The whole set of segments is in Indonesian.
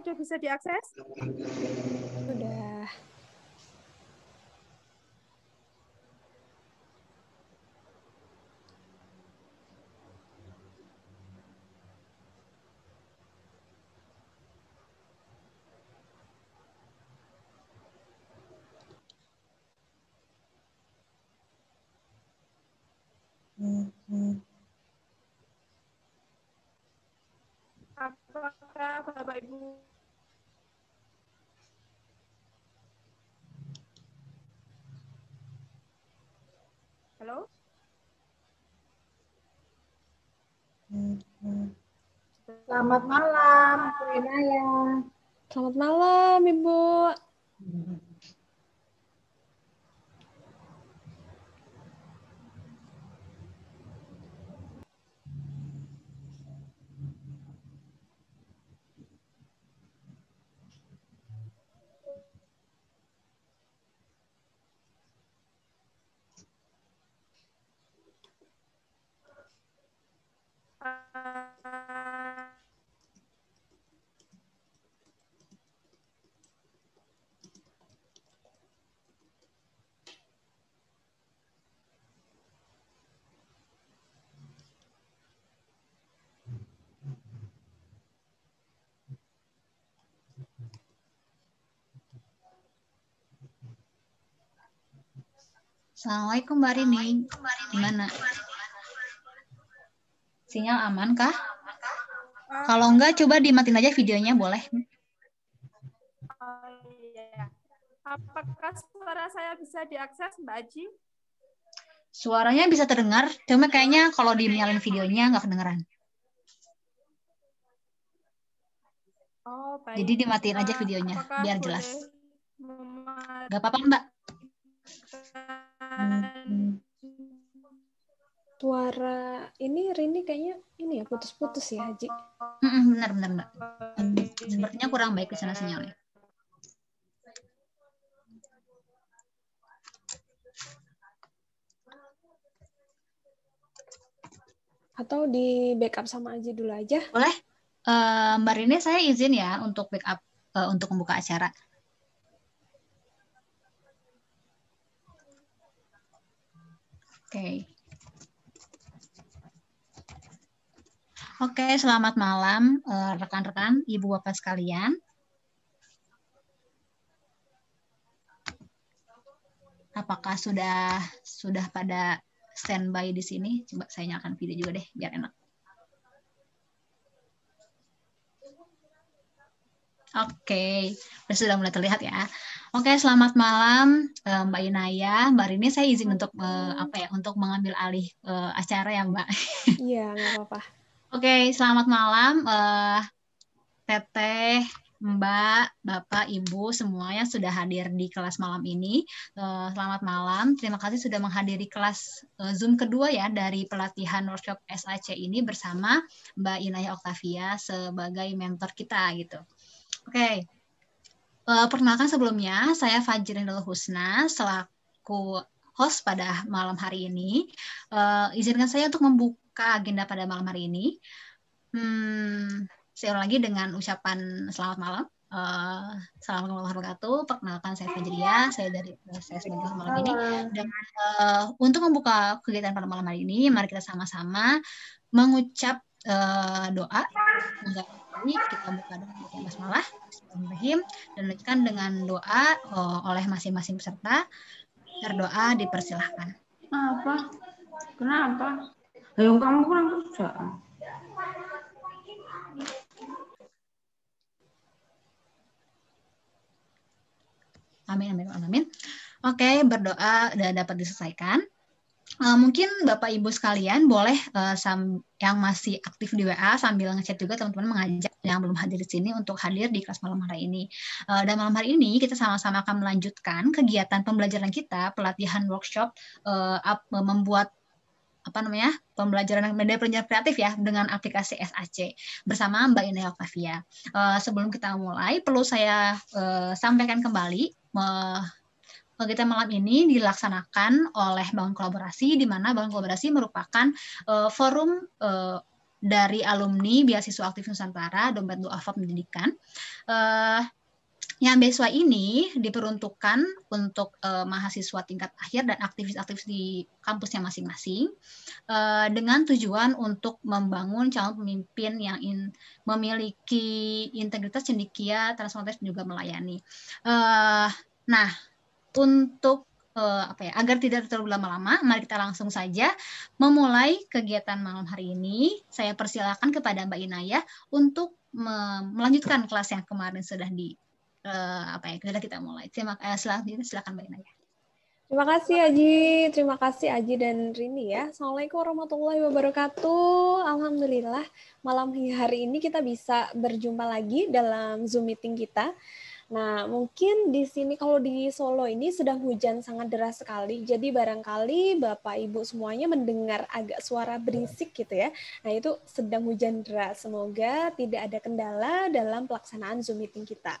sudah bisa diakses? Sudah. Apakah Bapak Ibu halo? Selamat malam, Bu Inaya. Selamat malam, Ibu. Assalamualaikum Mbak Rini. Gimana? Sinyal aman kah? Kalau enggak coba dimatiin aja videonya boleh. Oh, iya. Apakah suara saya bisa diakses, Mbak Aji? Suaranya bisa terdengar, cuma kayaknya kalau dinyalin videonya nggak kedengeran. Oh, baik. Jadi dimatiin aja videonya Apakah biar boleh jelas. mematikan Gak apa-apa Mbak. Suara ini Rini kayaknya ini ya putus-putus ya, Haji. Benar Mbak. Sepertinya kurang baik di sana sinyalnya. Atau di backup sama Aji dulu aja. Boleh? Mbak Rini saya izin ya untuk backup untuk membuka acara. Oke. Oke, selamat malam rekan-rekan, Ibu Bapak sekalian. Apakah sudah pada standby di sini? Coba saya nyalakan video juga deh biar enak. Oke, sudah mulai terlihat ya. Oke, selamat malam Mbak Inaya, Mbak Rini. Saya izin untuk untuk mengambil alih acara ya Mbak. Iya, nggak apa-apa. Oke, selamat malam Teteh, Mbak, Bapak, Ibu, semuanya sudah hadir di kelas malam ini. Selamat malam, terima kasih sudah menghadiri kelas Zoom kedua ya dari pelatihan workshop SAC ini bersama Mbak Inaya Oktavia sebagai mentor kita gitu. Oke, perkenalkan sebelumnya saya Fajrin Husna selaku host pada malam hari ini. Izinkan saya untuk membuka agenda pada malam hari ini. Saya ulang lagi dengan ucapan selamat malam. Assalamualaikum warahmatullahi wabarakatuh. Perkenalkan saya Fajria, saya sebagai host malam ini. Dan untuk membuka kegiatan pada malam hari ini, mari kita sama-sama mengucap doa. Kita buka dengan basmalah, Bismillahirrahmanirrahim, dan lanjutkan dengan doa oleh masing-masing peserta. Berdoa dipersilahkan. Apa? Kenapa? Ayo kamu kurang kerjaan. Amin. Oke, berdoa sudah dapat diselesaikan. Mungkin Bapak Ibu sekalian boleh yang masih aktif di WA sambil ngechat juga teman-teman mengajak yang belum hadir di sini untuk hadir di kelas malam hari ini. Dan malam hari ini kita sama-sama akan melanjutkan kegiatan pembelajaran kita, pelatihan workshop membuat pembelajaran media pelajaran kreatif ya dengan aplikasi SAC bersama Mbak Inaya Oktavia. Sebelum kita mulai, perlu saya sampaikan kembali kegiatan malam ini dilaksanakan oleh Bank Kolaborasi, di mana Bank Kolaborasi merupakan forum dari alumni Beasiswa Aktif Nusantara, Dompet Duafa Pendidikan. Yang beasiswa ini diperuntukkan untuk mahasiswa tingkat akhir dan aktivis-aktivis di kampusnya masing-masing dengan tujuan untuk membangun calon pemimpin yang memiliki integritas, cendekia, transformatif, dan juga melayani. Nah, untuk agar tidak terlalu lama-lama, mari kita langsung saja memulai kegiatan malam hari ini. Saya persilakan kepada Mbak Inayah untuk melanjutkan kelas yang kemarin sudah sudah kita mulai. Silakan Mbak Inayah. Terima kasih Aji dan Rini ya. Assalamualaikum warahmatullahi wabarakatuh. Alhamdulillah malam hari ini kita bisa berjumpa lagi dalam Zoom meeting kita. Nah, mungkin di sini kalau di Solo ini sedang hujan sangat deras sekali. Jadi barangkali Bapak Ibu semuanya mendengar agak suara berisik gitu ya. Nah, itu sedang hujan deras. Semoga tidak ada kendala dalam pelaksanaan Zoom meeting kita.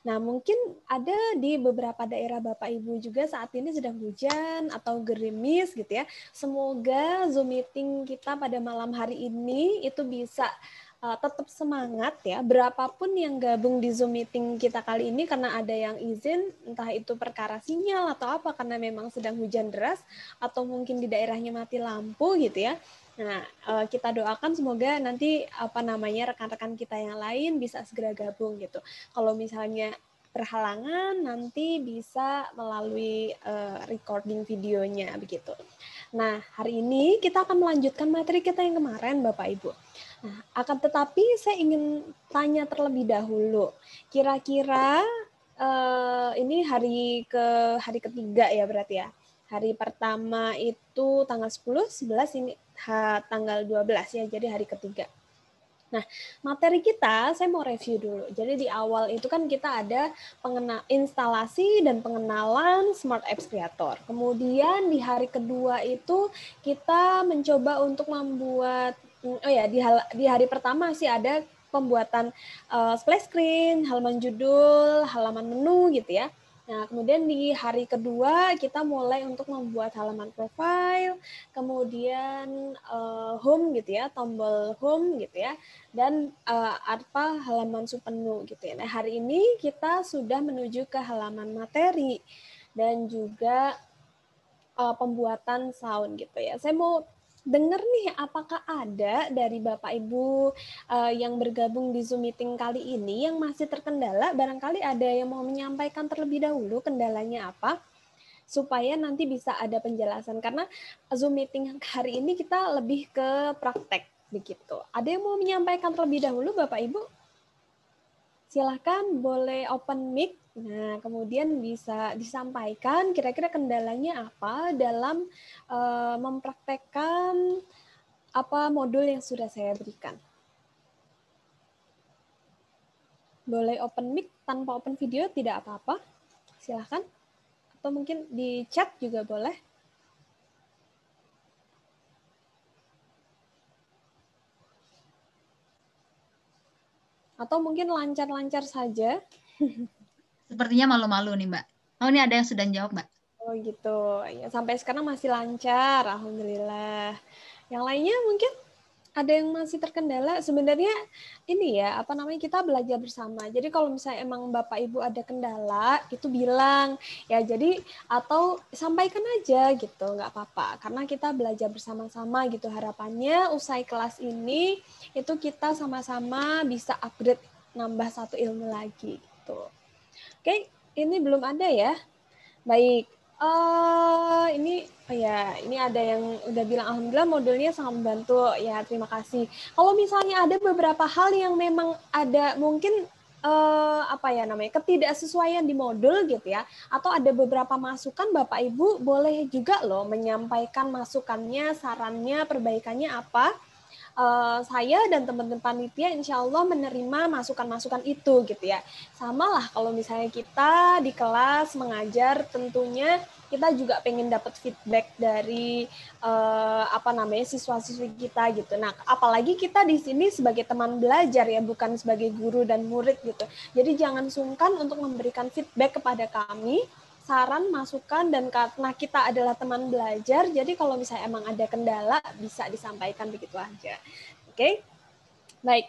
Nah, mungkin ada di beberapa daerah Bapak Ibu juga saat ini sedang hujan atau gerimis gitu ya. Semoga Zoom meeting kita pada malam hari ini itu bisa tetap semangat ya, berapapun yang gabung di Zoom meeting kita kali ini karena ada yang izin, entah itu perkara sinyal atau apa, karena memang sedang hujan deras, atau mungkin di daerahnya mati lampu gitu ya. Nah, kita doakan semoga nanti rekan-rekan kita yang lain bisa segera gabung gitu. Kalau misalnya berhalangan nanti bisa melalui recording videonya begitu. Nah, hari ini kita akan melanjutkan materi kita yang kemarin Bapak Ibu. Nah, akan tetapi saya ingin tanya terlebih dahulu. Kira-kira ini hari ketiga ya berarti ya. Hari pertama itu tanggal 10, 11 ini tanggal 12 ya, jadi hari ketiga. Nah, materi kita saya mau review dulu. Jadi di awal itu kan kita ada instalasi dan pengenalan Smart Apps Creator. Kemudian di hari kedua itu kita mencoba untuk membuat di hari pertama sih ada pembuatan splash screen, halaman judul, halaman menu gitu ya. Nah, kemudian di hari kedua kita mulai untuk membuat halaman profile, kemudian home gitu ya, tombol home gitu ya, dan halaman submenu gitu ya. Nah, hari ini kita sudah menuju ke halaman materi dan juga pembuatan sound gitu ya. Saya mau dengar nih, apakah ada dari Bapak Ibu yang bergabung di Zoom meeting kali ini yang masih terkendala? Barangkali ada yang mau menyampaikan terlebih dahulu kendalanya apa, supaya nanti bisa ada penjelasan. Karena Zoom meeting hari ini kita lebih ke praktek begitu. Ada yang mau menyampaikan terlebih dahulu, Bapak Ibu? Silahkan, boleh open mic. Nah, kemudian bisa disampaikan kira-kira kendalanya apa dalam mempraktekkan apa modul yang sudah saya berikan. Boleh open mic tanpa open video, tidak apa-apa. Silahkan. Atau mungkin di chat juga boleh. Atau mungkin lancar-lancar saja. Sepertinya malu-malu nih, Mbak. Oh, ini ada yang sudah jawab, Mbak. Oh gitu. Ya, sampai sekarang masih lancar, alhamdulillah. Yang lainnya mungkin ada yang masih terkendala. Sebenarnya ini ya, kita belajar bersama. Jadi kalau misalnya emang Bapak Ibu ada kendala, itu bilang ya, jadi atau sampaikan aja gitu, nggak apa-apa. Karena kita belajar bersama-sama gitu. Harapannya usai kelas ini itu kita sama-sama bisa upgrade, nambah satu ilmu lagi gitu. Oke, ini belum ada ya. Baik. Ini ada yang udah bilang alhamdulillah modulnya sangat membantu. Ya, terima kasih. Kalau misalnya ada beberapa hal yang memang ada mungkin ketidaksesuaian di modul gitu ya, atau ada beberapa masukan, Bapak Ibu boleh juga loh menyampaikan masukannya, sarannya, perbaikannya apa. Saya dan teman-teman panitia insya Allah menerima masukan-masukan itu gitu ya. Sama lah kalau misalnya kita di kelas mengajar, tentunya kita juga pengen dapat feedback dari siswa-siswi kita gitu. Nah, apalagi kita di sini sebagai teman belajar ya, bukan sebagai guru dan murid gitu. Jadi jangan sungkan untuk memberikan feedback kepada kami, saran, masukan, dan karena kita adalah teman belajar, jadi kalau misalnya emang ada kendala, bisa disampaikan begitu aja. Oke. Baik,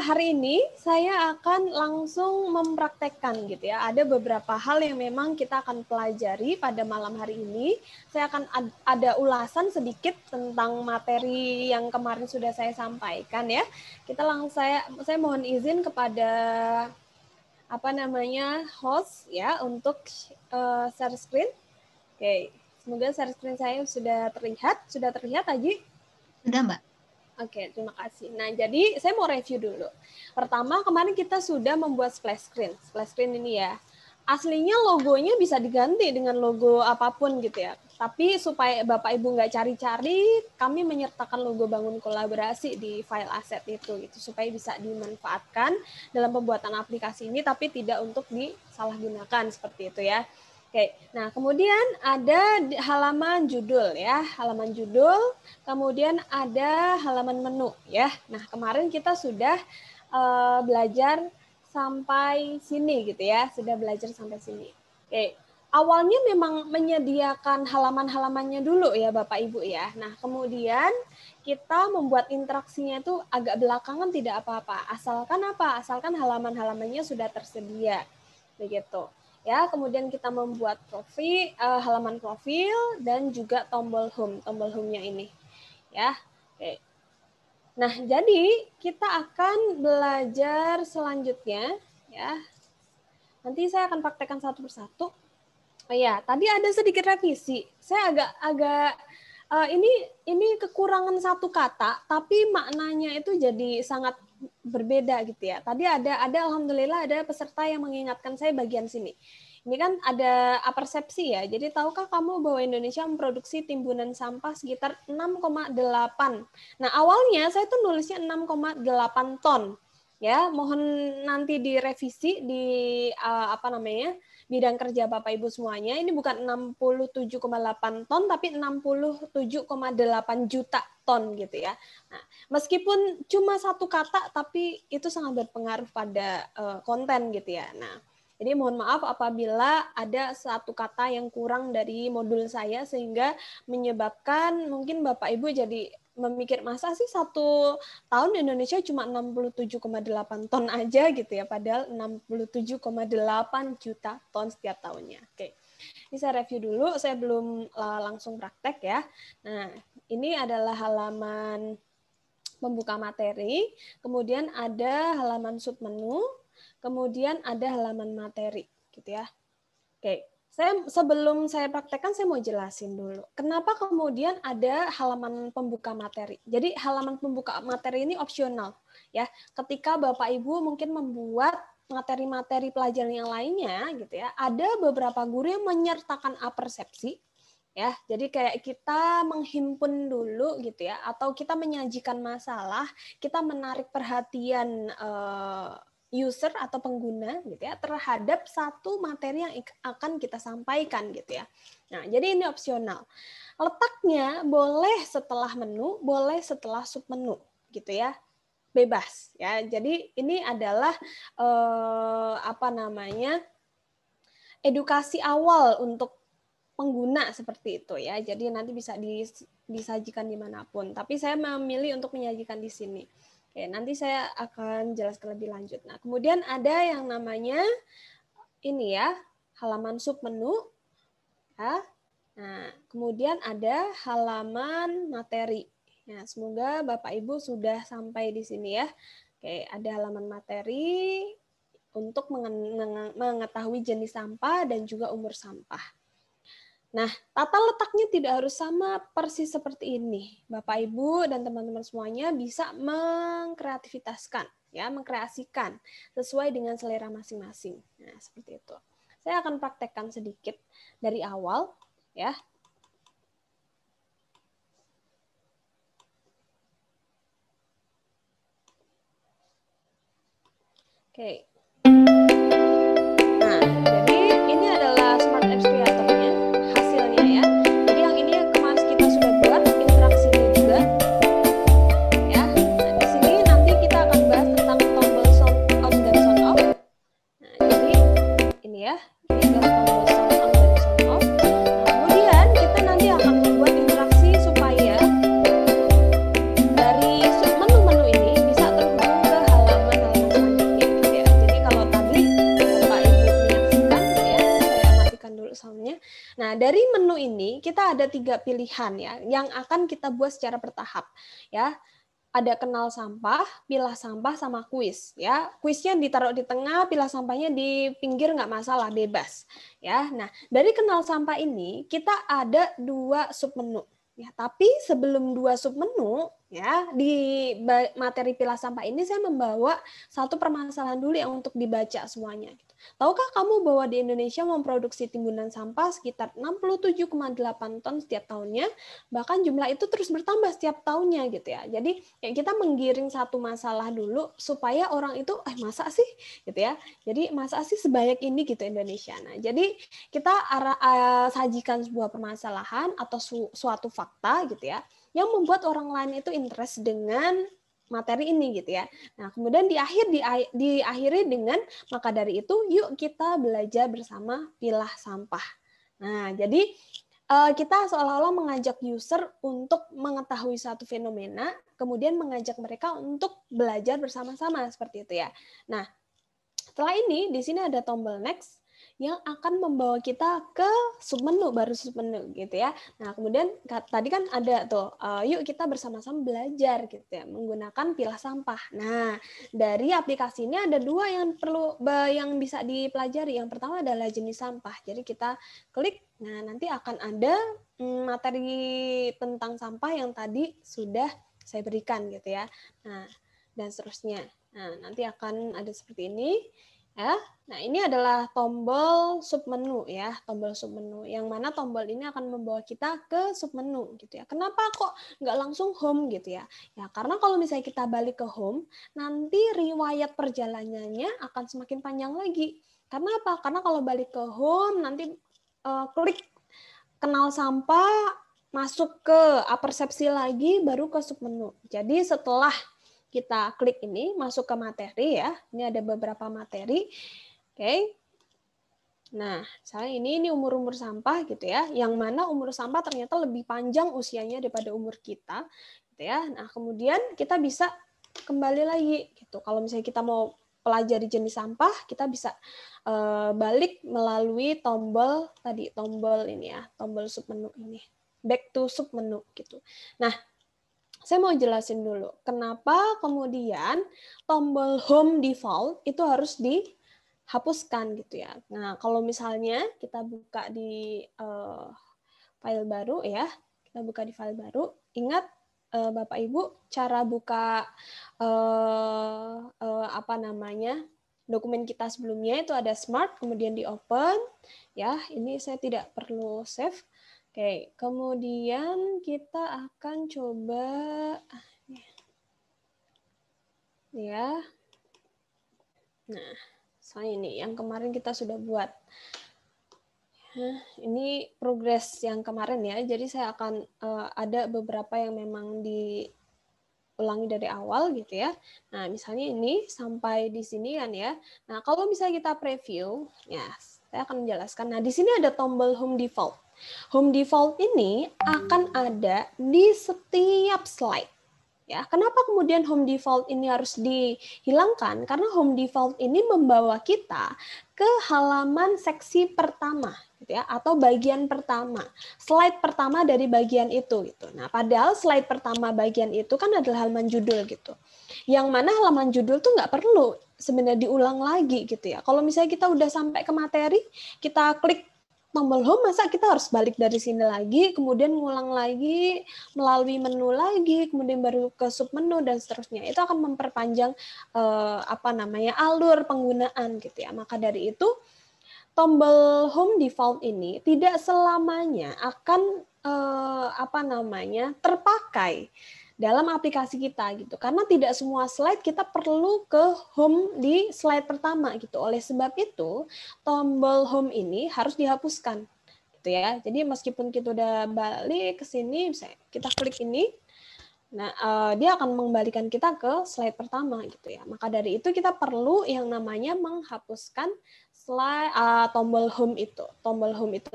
hari ini saya akan langsung mempraktekkan gitu ya. Ada beberapa hal yang memang kita akan pelajari pada malam hari ini. Saya akan ada ulasan sedikit tentang materi yang kemarin sudah saya sampaikan ya. Saya mohon izin kepada host ya untuk share screen. Oke, semoga share screen saya sudah terlihat. Sudah terlihat, Aji? Sudah, Mbak. Oke, terima kasih. Nah, jadi saya mau review dulu. Pertama, kemarin kita sudah membuat splash screen. Splash screen ini ya, aslinya logonya bisa diganti dengan logo apapun gitu ya. Tapi supaya Bapak Ibu nggak cari-cari, kami menyertakan logo Bangun Kolaborasi di file aset itu, gitu, supaya bisa dimanfaatkan dalam pembuatan aplikasi ini, tapi tidak untuk disalahgunakan seperti itu ya. Oke, nah kemudian ada halaman judul ya, halaman judul, kemudian ada halaman menu ya. Nah kemarin kita sudah belajar sampai sini gitu ya, sudah belajar sampai sini. Oke, awalnya memang menyediakan halaman-halamannya dulu ya Bapak Ibu ya. Nah kemudian kita membuat interaksinya itu agak belakangan tidak apa-apa, asalkan apa? Asalkan halaman-halamannya sudah tersedia, begitu. Ya, kemudian kita membuat profil, halaman profil dan juga tombol home-nya ini. Ya, oke. Nah, jadi kita akan belajar selanjutnya, ya. Nanti saya akan praktekkan satu persatu. Oh ya, tadi ada sedikit revisi. Saya agak ini kekurangan satu kata, tapi maknanya itu jadi sangat berbeda gitu ya. Tadi ada alhamdulillah ada peserta yang mengingatkan saya bagian sini. Ini kan ada apersepsi ya. Jadi tahukah kamu bahwa Indonesia memproduksi timbunan sampah sekitar 6,8. Nah, awalnya saya tuh nulisnya 6,8 ton. Ya, mohon nanti direvisi di bidang kerja Bapak Ibu semuanya. Ini bukan 67,8 ton tapi 67,8 juta ton gitu ya. Nah, meskipun cuma satu kata tapi itu sangat berpengaruh pada konten gitu ya. Nah, jadi mohon maaf apabila ada satu kata yang kurang dari modul saya sehingga menyebabkan mungkin Bapak Ibu jadi memikir masa sih 1 tahun di Indonesia cuma 67,8 ton aja gitu ya, padahal 67,8 juta ton setiap tahunnya. Oke, ini saya review dulu, saya belum langsung praktek ya. Nah, ini adalah halaman pembuka materi, kemudian ada halaman submenu, kemudian ada halaman materi, gitu ya. Oke. Sebelum saya praktekkan, saya mau jelasin dulu. Kenapa kemudian ada halaman pembuka materi? Jadi halaman pembuka materi ini opsional, ya. Ketika Bapak Ibu mungkin membuat materi-materi pelajaran yang lainnya, gitu ya, ada beberapa guru yang menyertakan apersepsi, ya. Jadi kayak kita menghimpun dulu, gitu ya, atau kita menyajikan masalah, kita menarik perhatian user atau pengguna gitu ya terhadap satu materi yang akan kita sampaikan gitu ya. Nah, jadi ini opsional. Letaknya boleh setelah menu, boleh setelah submenu gitu ya. Bebas ya. Jadi ini adalah edukasi awal untuk pengguna seperti itu ya. Jadi nanti bisa disajikan dimanapun. Tapi saya memilih untuk menyajikan di sini. Oke, nanti saya akan jelaskan lebih lanjut. Nah, kemudian ada yang namanya ini ya, halaman submenu. Ya. Nah, kemudian ada halaman materi. Nah, semoga Bapak Ibu sudah sampai di sini ya. Oke, ada halaman materi untuk mengetahui jenis sampah dan juga umur sampah. Nah, tata letaknya tidak harus sama persis seperti ini. Bapak, Ibu, dan teman-teman semuanya bisa mengkreativitaskan, ya, mengkreasikan sesuai dengan selera masing-masing. Nah, seperti itu. Saya akan praktekkan sedikit dari awal, ya. Oke. Nah, jadi ini adalah Smart Apps Creator-nya, hasilnya ya. Jadi yang ini yang kemarin kita sudah buat, interaksinya juga. Ya, nah di sini nanti kita akan bahas tentang tombol sound on dan sound off. Nah, jadi ini ya, ini adalah tombol sound on dan sound off. Nah, kemudian kita nanti akan membuat interaksi supaya dari submenu dari menu ini kita ada 3 pilihan ya, yang akan kita buat secara bertahap ya. Ada kenal sampah, pilah sampah, sama kuis ya. Kuisnya ditaruh di tengah, pilah sampahnya di pinggir, nggak masalah, bebas ya. Nah, dari kenal sampah ini kita ada 2 submenu ya. Tapi sebelum 2 submenu ya, di materi pilah sampah ini saya membawa satu permasalahan dulu yang untuk dibaca semuanya. Tahukah kamu bahwa di Indonesia memproduksi timbunan sampah sekitar 67,8 ton setiap tahunnya, bahkan jumlah itu terus bertambah setiap tahunnya gitu ya. Jadi ya kita menggiring satu masalah dulu supaya orang itu masa sih gitu ya. Jadi masa sih sebanyak ini gitu Indonesia. Nah, jadi kita sajikan sebuah permasalahan atau suatu fakta gitu ya, yang membuat orang lain itu interest dengan materi ini gitu ya. Nah, kemudian diakhiri dengan maka dari itu yuk kita belajar bersama pilah sampah. Nah, jadi kita seolah-olah mengajak user untuk mengetahui satu fenomena, kemudian mengajak mereka untuk belajar bersama-sama seperti itu ya. Nah, setelah ini di sini ada tombol next yang akan membawa kita ke submenu, baru submenu gitu ya. Nah, kemudian tadi kan ada tuh, yuk kita bersama-sama belajar gitu ya, menggunakan pilah sampah. Nah, dari aplikasi ini ada 2 yang bisa dipelajari. Yang pertama adalah jenis sampah. Jadi kita klik, nah nanti akan ada materi tentang sampah yang tadi sudah saya berikan gitu ya. Nah, dan seterusnya. Nah, nanti akan ada seperti ini. Ya, nah ini adalah tombol submenu ya, tombol submenu. Yang mana tombol ini akan membawa kita ke submenu gitu ya. Kenapa kok nggak langsung home gitu ya? Ya karena kalau misalnya kita balik ke home, nanti riwayat perjalanannya akan semakin panjang lagi. Karena apa? Karena kalau balik ke home nanti klik kenal sampah, masuk ke apersepsi lagi, baru ke submenu. Jadi setelah kita klik ini, masuk ke materi ya. Ini ada beberapa materi. Oke. Nah, misalnya ini umur-umur sampah gitu ya. Yang mana umur sampah ternyata lebih panjang usianya daripada umur kita, gitu ya. Nah, kemudian kita bisa kembali lagi gitu. Kalau misalnya kita mau pelajari jenis sampah, kita bisa balik melalui tombol tadi, tombol ini ya, tombol submenu ini. Back to submenu gitu. Nah, saya mau jelasin dulu kenapa kemudian tombol home default itu harus dihapuskan gitu ya. Nah, kalau misalnya kita buka di file baru ya, kita buka di file baru, ingat Bapak Ibu cara buka dokumen kita sebelumnya itu ada Smart, kemudian di open ya. Ini saya tidak perlu save. Oke, kemudian kita akan coba ya. Nah, soalnya ini yang kemarin kita sudah buat. Ini progres yang kemarin ya. Jadi saya akan ada beberapa yang memang diulangi dari awal gitu ya. Nah, misalnya ini sampai di sini kan ya. Nah, kalau misalnya kita preview, ya saya akan menjelaskan. Nah, di sini ada tombol home default. Home default ini akan ada di setiap slide. Ya, kenapa kemudian home default ini harus dihilangkan? Karena home default ini membawa kita ke halaman seksi pertama, gitu ya, atau bagian pertama, slide pertama dari bagian itu, gitu. Nah, padahal slide pertama bagian itu kan adalah halaman judul, gitu. Yang mana halaman judul tuh nggak perlu sebenarnya diulang lagi, gitu ya. Kalau misalnya kita udah sampai ke materi, kita klik tombol home, masa kita harus balik dari sini lagi, kemudian ngulang lagi, melalui menu lagi, kemudian baru ke submenu dan seterusnya. Itu akan memperpanjang alur penggunaan gitu ya. Maka dari itu tombol home default ini tidak selamanya akan terpakai dalam aplikasi kita gitu, karena tidak semua slide kita perlu ke home di slide pertama gitu. Oleh sebab itu tombol home ini harus dihapuskan gitu ya. Jadi meskipun kita udah balik ke sini, misalnya kita klik ini, nah dia akan mengembalikan kita ke slide pertama gitu ya. Maka dari itu kita perlu yang namanya menghapuskan slide tombol home itu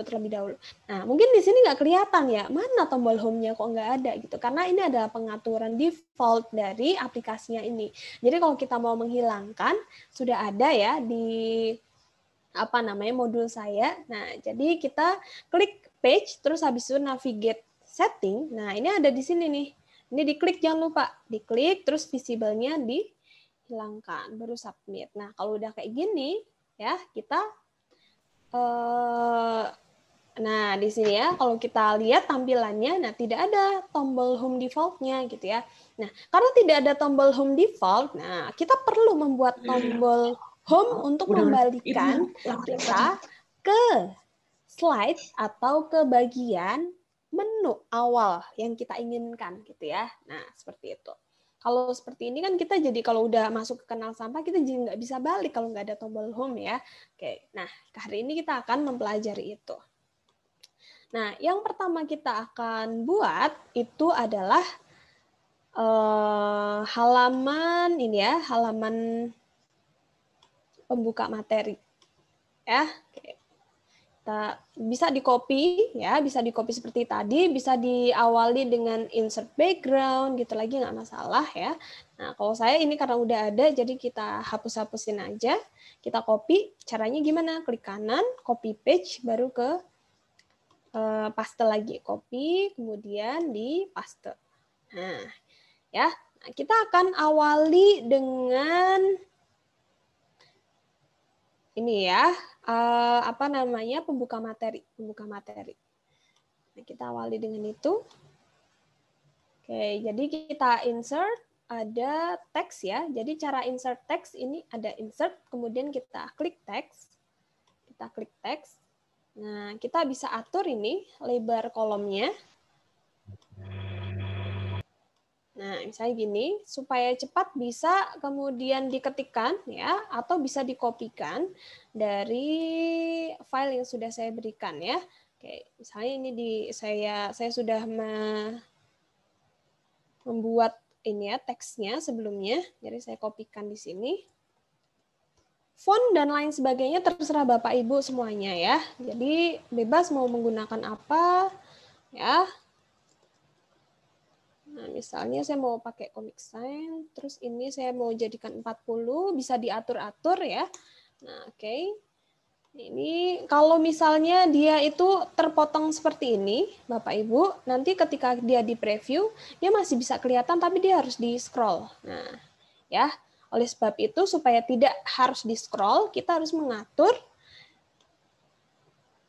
terlebih dahulu. Nah, mungkin di sini nggak kelihatan ya, mana tombol home-nya kok nggak ada gitu, karena ini adalah pengaturan default dari aplikasinya ini. Jadi kalau kita mau menghilangkan, sudah ada ya di modul saya. Nah, jadi kita klik page, terus habis itu navigate setting. Nah, ini ada di sini nih. Ini diklik, jangan lupa. Diklik, terus visible-nya dihilangkan, baru submit. Nah, kalau udah kayak gini, ya, kita nah, di sini ya, kalau kita lihat tampilannya, nah tidak ada tombol home default-nya gitu ya. Nah, karena tidak ada tombol home default, nah kita perlu membuat tombol home untuk membalikan kita ke slide atau ke bagian menu awal yang kita inginkan gitu ya. Nah, seperti itu. Kalau seperti ini kan kita jadi kalau udah masuk ke kanal sampah kita jadi nggak bisa balik kalau nggak ada tombol home ya. Oke, nah hari ini kita akan mempelajari itu. Nah, yang pertama kita akan buat itu adalah halaman ini ya, halaman pembuka materi. Ya, oke. Kita bisa di-copy ya, bisa di-copy seperti tadi, bisa diawali dengan insert background gitu lagi nggak masalah ya. Nah, kalau saya ini karena udah ada jadi kita hapus-hapusin aja. Kita copy, caranya gimana? Klik kanan, copy page baru ke paste lagi, copy kemudian di paste. Nah, ya. Nah, kita akan awali dengan ini ya, apa namanya, pembuka materi. Nah, kita awali dengan itu. Oke, jadi kita insert, ada teks ya. Jadi cara insert teks ini ada insert, kemudian kita klik teks. Kita klik teks. Nah, kita bisa atur ini lebar kolomnya. Nah, misalnya gini, supaya cepat bisa kemudian diketikkan ya, atau bisa dikopikan dari file yang sudah saya berikan ya. Oke, misalnya ini saya sudah membuat ini ya teksnya sebelumnya, jadi saya kopikan di sini. Font dan lain sebagainya terserah Bapak Ibu semuanya ya. Jadi bebas mau menggunakan apa ya. Nah, misalnya saya mau pakai Comic Sans, terus ini saya mau jadikan 40, bisa diatur-atur ya. Nah, oke. Ini kalau misalnya dia itu terpotong seperti ini, Bapak Ibu, nanti ketika dia di preview, dia masih bisa kelihatan tapi dia harus di-scroll. Nah, ya. Oleh sebab itu supaya tidak harus di-scroll, kita harus mengatur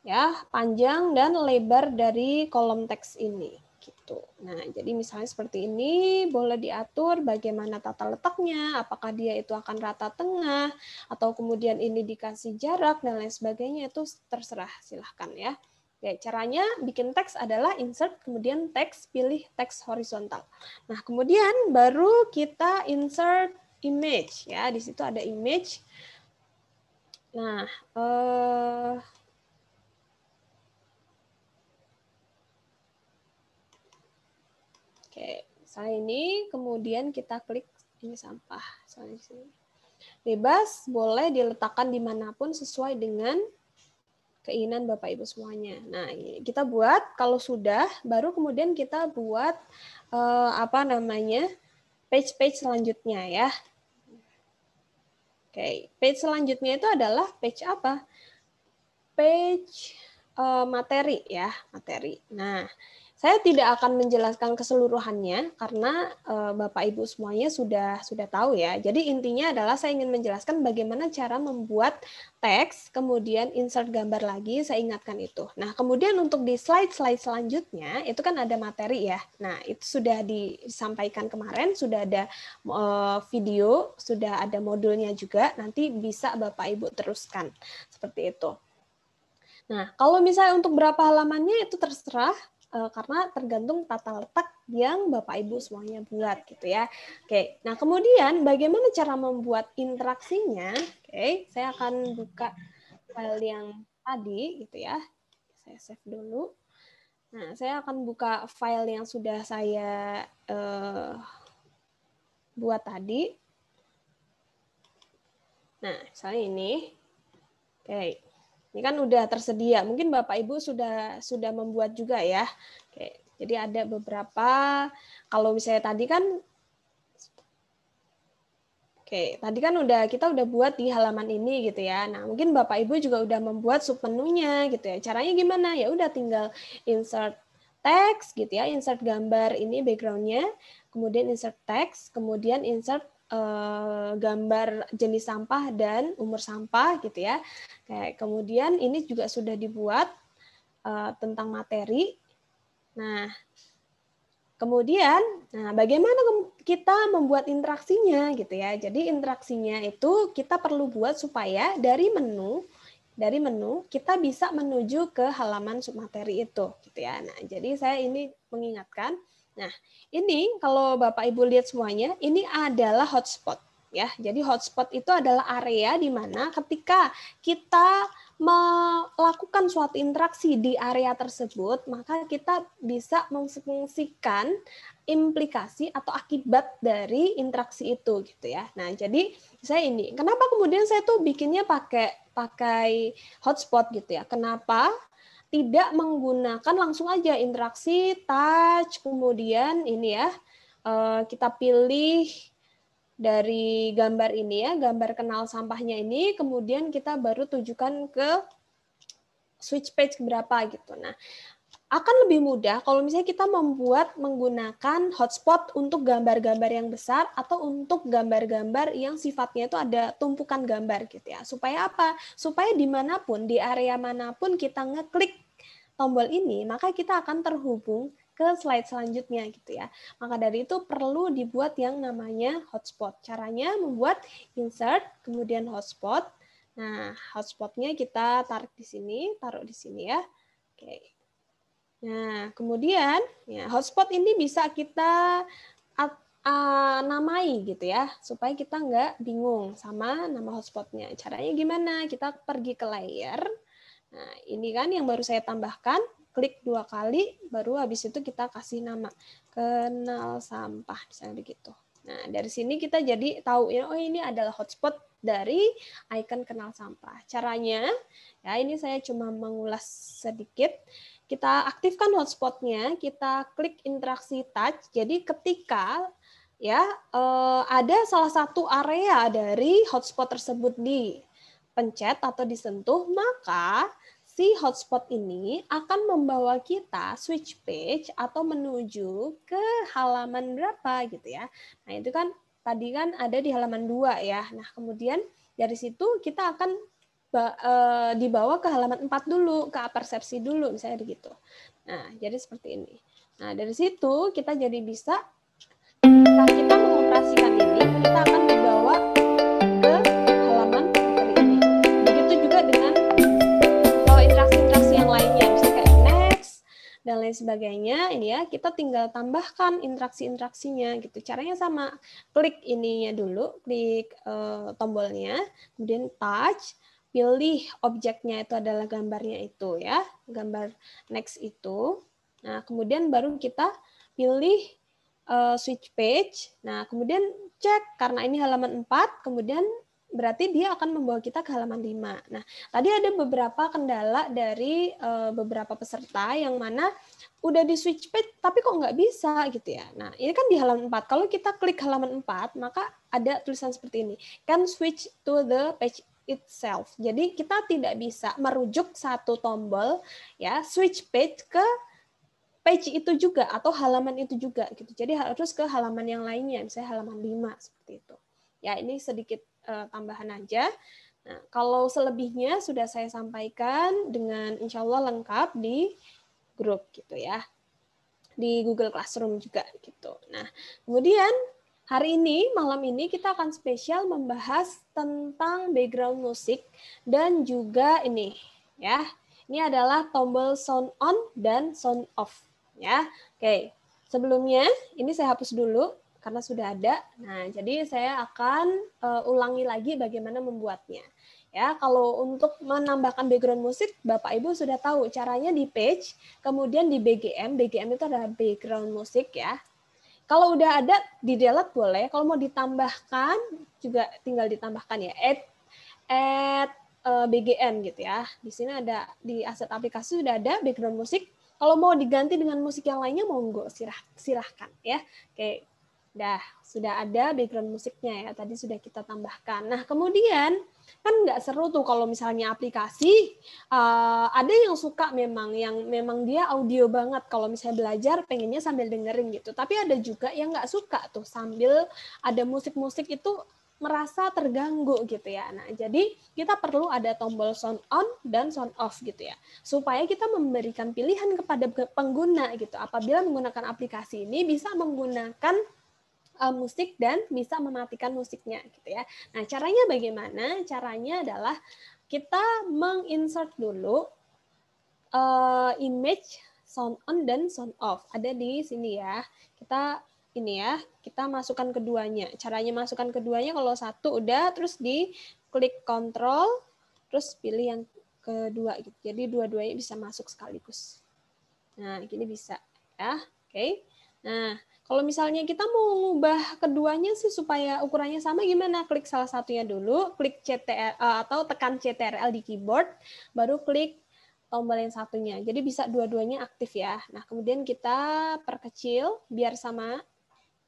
ya panjang dan lebar dari kolom teks ini. Gitu. Nah, jadi misalnya seperti ini, boleh diatur bagaimana tata letaknya, apakah dia itu akan rata tengah, atau kemudian ini dikasih jarak, dan lain sebagainya, itu terserah, silahkan ya. Oke, caranya bikin teks adalah insert, kemudian teks, pilih teks horizontal. Nah, kemudian baru kita insert image, ya, di situ ada image. Nah, oke, misalnya ini, kemudian kita klik ini sampah. Misalnya di sini. Bebas, boleh diletakkan dimanapun sesuai dengan keinginan Bapak Ibu semuanya. Nah, ini kita buat, kalau sudah, baru kemudian kita buat apa namanya page-page selanjutnya ya. Oke, page selanjutnya itu adalah page apa? Page materi ya, materi. Nah, saya tidak akan menjelaskan keseluruhannya karena Bapak Ibu semuanya sudah tahu ya. Jadi intinya adalah saya ingin menjelaskan bagaimana cara membuat teks, kemudian insert gambar lagi, saya ingatkan itu. Nah, kemudian untuk di slide-slide selanjutnya, itu kan ada materi ya. Nah, itu sudah disampaikan kemarin, sudah ada video, sudah ada modulnya juga, nanti bisa Bapak Ibu teruskan. Seperti itu. Nah, kalau misalnya untuk berapa halamannya itu terserah, karena tergantung tata letak yang Bapak Ibu semuanya buat gitu ya. Oke, nah kemudian bagaimana cara membuat interaksinya? Oke, saya akan buka file yang tadi gitu ya. Saya save dulu. Nah, saya akan buka file yang sudah saya buat tadi. Nah, misalnya ini. Oke. Ini kan udah tersedia. Mungkin Bapak Ibu sudah membuat juga ya. Oke, jadi ada beberapa. Kalau misalnya tadi kan Oke, tadi kan kita udah buat di halaman ini gitu ya. Nah, mungkin Bapak Ibu juga udah membuat submenunya gitu ya. Caranya gimana? Ya udah tinggal insert teks gitu ya, insert gambar ini background-nya, kemudian insert teks, kemudian insert gambar jenis sampah dan umur sampah gitu ya. Kayak kemudian ini juga sudah dibuat tentang materi. Nah, kemudian, bagaimana kita membuat interaksinya gitu ya. Jadi interaksinya itu kita perlu buat supaya dari menu kita bisa menuju ke halaman submateri itu gitu ya. Nah, jadi saya ini mengingatkan. Nah, ini kalau Bapak Ibu lihat semuanya, ini adalah hotspot ya. Jadi hotspot itu adalah area di mana ketika kita melakukan suatu interaksi di area tersebut, maka kita bisa memfungsikan implikasi atau akibat dari interaksi itu gitu ya. Nah, jadi saya ini, kenapa kemudian saya tuh bikinnya pakai hotspot gitu ya? Kenapa tidak menggunakan langsung aja interaksi touch, kemudian ini ya kita pilih dari gambar ini ya, gambar kenal sampahnya ini, kemudian kita baru tujukan ke switch page berapa gitu. Nah, akan lebih mudah kalau misalnya kita menggunakan hotspot untuk gambar-gambar yang besar atau untuk gambar-gambar yang sifatnya itu ada tumpukan gambar gitu ya. Supaya apa? Supaya dimanapun, di area manapun kita ngeklik tombol ini, maka kita akan terhubung ke slide selanjutnya gitu ya. Maka dari itu perlu dibuat yang namanya hotspot. Caranya membuat insert, kemudian hotspot. Nah, hotspotnya kita taruh di sini ya. Oke. Nah, kemudian ya, hotspot ini bisa kita namai gitu ya, supaya kita nggak bingung sama nama hotspotnya. Caranya gimana? Kita pergi ke layer. Nah, ini kan yang baru saya tambahkan, klik 2 kali, baru habis itu kita kasih nama kenal sampah, misalnya begitu. Nah, dari sini kita jadi tahu ya, oh ini adalah hotspot dari icon kenal sampah. Caranya, ya ini saya cuma mengulas sedikit. Kita aktifkan hotspotnya, kita klik interaksi touch. Jadi ketika ya ada salah satu area dari hotspot tersebut dipencet atau disentuh, maka si hotspot ini akan membawa kita switch page atau menuju ke halaman berapa gitu ya. Nah, itu kan tadi kan ada di halaman 2 ya. Nah, kemudian dari situ kita akan dibawa ke halaman 4 dulu, ke persepsi dulu misalnya begitu. Nah, jadi seperti ini. Nah, dari situ kita jadi bisa ketika kita mengoperasikan ini, kita akan dibawa ke halaman materi ini. Begitu juga dengan interaksi-interaksi yang lainnya, misalnya kayak next dan lain sebagainya, ini ya kita tinggal tambahkan interaksi-interaksinya gitu. Caranya sama, klik ininya dulu, klik tombolnya, kemudian touch, pilih objeknya itu adalah gambarnya itu ya, gambar next itu. Nah, kemudian baru kita pilih switch page. Nah, kemudian cek karena ini halaman 4, kemudian berarti dia akan membawa kita ke halaman 5. Nah, tadi ada beberapa kendala dari beberapa peserta yang mana udah di switch page tapi kok nggak bisa gitu ya. Nah, ini kan di halaman 4. Kalau kita klik halaman 4, maka ada tulisan seperti ini. Can switch to the page itself. Jadi kita tidak bisa merujuk satu tombol ya switch page ke page itu juga atau halaman itu juga gitu. Jadi harus ke halaman yang lainnya, misalnya halaman 5 seperti itu. Ya, ini sedikit tambahan aja. Nah, kalau selebihnya sudah saya sampaikan dengan insya Allah lengkap di grup gitu ya. Di Google Classroom juga gitu. Nah, kemudian hari ini, malam ini kita akan spesial membahas tentang background musik dan juga ini ya. Ini adalah tombol sound on dan sound off ya. Oke. Sebelumnya ini saya hapus dulu karena sudah ada. Nah, jadi saya akan ulangi lagi bagaimana membuatnya. Ya, kalau untuk menambahkan background musik, Bapak Ibu sudah tahu caranya di page, kemudian di BGM. BGM itu adalah background musik ya. Kalau udah ada di delete boleh, kalau mau ditambahkan juga tinggal ditambahkan ya. Add BGM gitu ya. Di sini ada di aset aplikasi sudah ada background musik. Kalau mau diganti dengan musik yang lainnya monggo silahkan ya. Oke. Sudah ada background musiknya ya, tadi sudah kita tambahkan. Nah, kemudian kan nggak seru tuh kalau misalnya aplikasi, ada yang suka yang memang dia audio banget, kalau misalnya belajar pengennya sambil dengerin gitu. Tapi ada juga yang nggak suka tuh sambil ada musik-musik itu merasa terganggu gitu ya. Nah, jadi kita perlu ada tombol sound on dan sound off gitu ya, supaya kita memberikan pilihan kepada pengguna gitu. Apabila menggunakan aplikasi ini bisa menggunakan musik dan bisa mematikan musiknya gitu ya. Nah, caranya bagaimana? Caranya adalah kita menginsert dulu image sound on dan sound off. Ada di sini ya. Kita masukkan keduanya. Caranya masukkan keduanya, kalau satu udah, terus diklik kontrol, terus pilih yang kedua gitu. Jadi dua-duanya bisa masuk sekaligus. Nah, gini bisa ya. Oke. Nah, kalau misalnya kita mau mengubah keduanya sih supaya ukurannya sama, gimana? Klik salah satunya dulu, klik CTRL atau tekan CTRL di keyboard, baru klik tombol yang satunya. Jadi bisa dua-duanya aktif ya. Nah, kemudian kita perkecil biar sama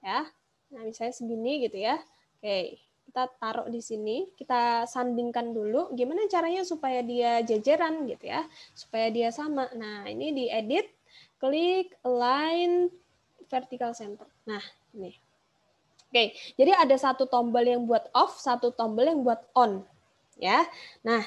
ya. Nah, misalnya segini gitu ya. Oke, kita taruh di sini, kita sandingkan dulu. Gimana caranya supaya dia jajaran gitu ya, supaya dia sama. Nah, ini diedit, klik align vertical center. Nah, ini. Oke, jadi ada satu tombol yang buat off, satu tombol yang buat on. Ya. Nah,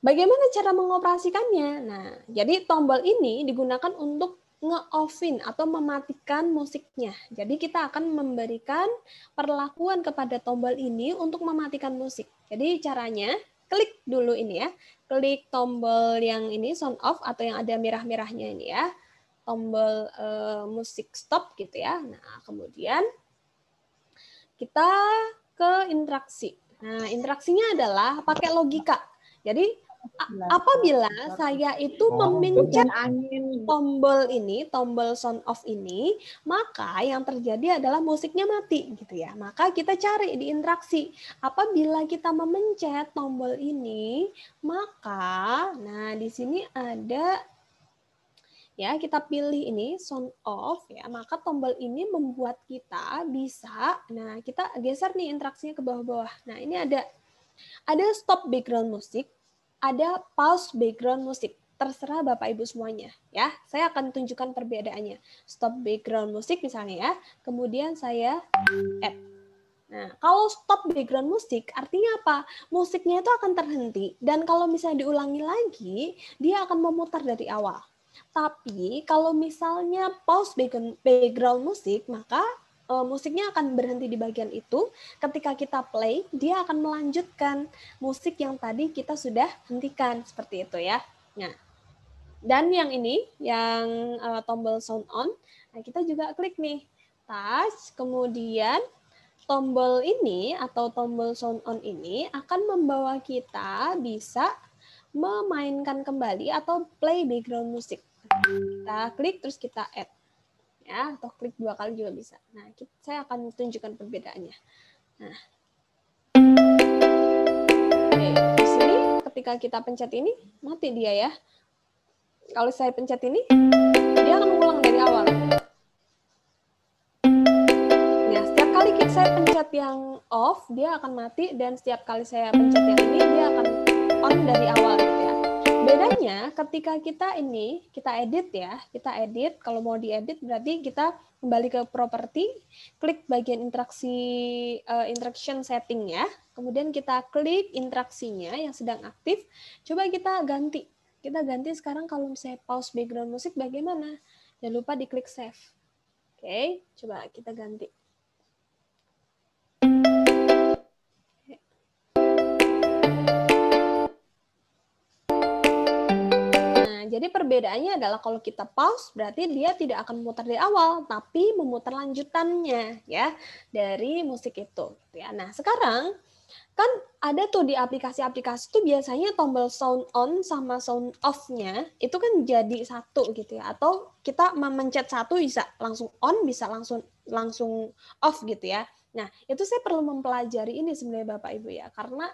bagaimana cara mengoperasikannya? Nah, jadi tombol ini digunakan untuk nge-offin atau mematikan musiknya. Jadi kita akan memberikan perlakuan kepada tombol ini untuk mematikan musik. Jadi caranya klik dulu ini ya. Klik tombol yang ini sound off atau yang ada merah-merahnya ini ya. Tombol musik stop gitu ya. Nah, kemudian kita ke interaksi. Nah, interaksinya adalah pakai logika. Jadi apabila saya itu memencet tombol ini, tombol sound off ini, maka yang terjadi adalah musiknya mati gitu ya. Maka kita cari di interaksi. Apabila kita memencet tombol ini, maka nah di sini ada ya, kita pilih ini sound off ya, maka tombol ini membuat kita bisa, nah kita geser nih interaksinya ke bawah-bawah. Nah, ini ada stop background musik, ada pause background musik. Terserah Bapak Ibu semuanya ya. Saya akan tunjukkan perbedaannya. Stop background musik misalnya ya, kemudian saya add. Nah, kalau stop background musik artinya apa? Musiknya itu akan terhenti dan kalau misalnya diulangi lagi, dia akan memutar dari awal. Tapi kalau misalnya pause background musik, maka musiknya akan berhenti di bagian itu. Ketika kita play, dia akan melanjutkan musik yang tadi kita sudah hentikan, seperti itu ya. Nah, dan yang ini, yang tombol sound on, nah kita juga klik nih, touch, kemudian tombol ini atau tombol sound on ini akan membawa kita bisa memainkan kembali atau play background musik. Kita klik terus kita add ya, atau klik 2 kali juga bisa. Nah, saya akan tunjukkan perbedaannya. Nah, oke, di sini ketika kita pencet ini mati dia ya. Kalau saya pencet ini, dia akan ulang dari awal. Nah, setiap kali saya pencet yang off, dia akan mati, dan setiap kali saya pencet yang ini, dia akan on dari awal gitu ya. Bedanya ketika kita edit ya, kita edit, kalau mau diedit berarti kita kembali ke properti, klik bagian interaction setting ya, kemudian kita klik interaksinya yang sedang aktif, coba kita ganti. Kita ganti sekarang kalau misalnya pause background musik bagaimana? Jangan lupa diklik save. Oke, coba kita ganti. Jadi perbedaannya adalah kalau kita pause berarti dia tidak akan memutar dari awal, tapi memutar lanjutannya ya dari musik itu. Ya. Nah sekarang kan ada tuh di aplikasi-aplikasi tuh biasanya tombol sound on sama sound off-nya itu kan jadi satu gitu ya. Atau kita memencet satu bisa langsung on, bisa langsung off gitu ya. Nah itu saya perlu mempelajari ini sebenarnya Bapak Ibu ya, karena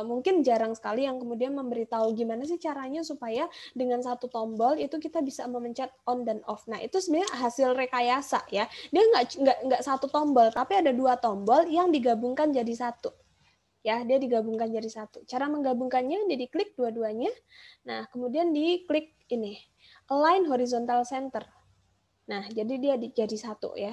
mungkin jarang sekali yang kemudian memberitahu gimana sih caranya supaya dengan satu tombol itu kita bisa memencet on dan off. Nah, itu sebenarnya hasil rekayasa ya. Dia nggak satu tombol, tapi ada 2 tombol yang digabungkan jadi satu. Ya, dia digabungkan jadi satu. Cara menggabungkannya, dia diklik dua-duanya. Nah, kemudian diklik ini, align horizontal center. Nah, jadi dia jadi satu ya.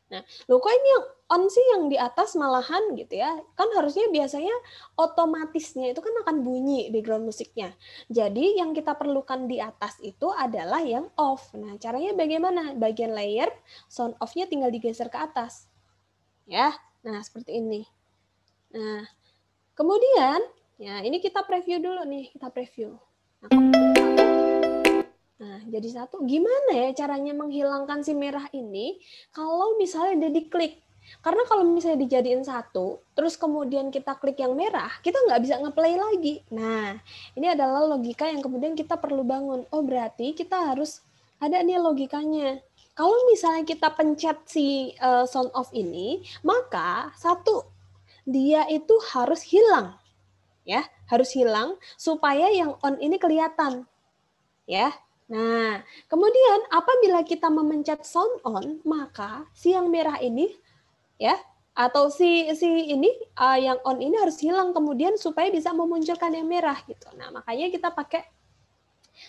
Nah, loh kok ini yang on sih yang di atas malahan gitu ya. Kan harusnya biasanya otomatisnya itu kan akan bunyi background musiknya. Jadi yang kita perlukan di atas itu adalah yang off. Nah, caranya bagaimana? Bagian layer, sound off-nya tinggal digeser ke atas. Ya, nah seperti ini. Nah, kemudian, ya ini kita preview dulu nih, kita preview. Nah, jadi satu, gimana ya caranya menghilangkan si merah ini kalau misalnya dia diklik? Karena kalau misalnya dijadiin satu, terus kemudian kita klik yang merah, kita nggak bisa ngeplay lagi. Nah, ini adalah logika yang kemudian kita perlu bangun. Oh, berarti kita harus ada nih logikanya. Kalau misalnya kita pencet si sound off ini, maka satu, dia itu harus hilang. Ya, harus hilang supaya yang on ini kelihatan. Ya. Nah, kemudian apabila kita memencet sound on, maka si yang merah ini ya atau si ini yang on ini harus hilang kemudian supaya bisa memunculkan yang merah gitu. Nah, makanya kita pakai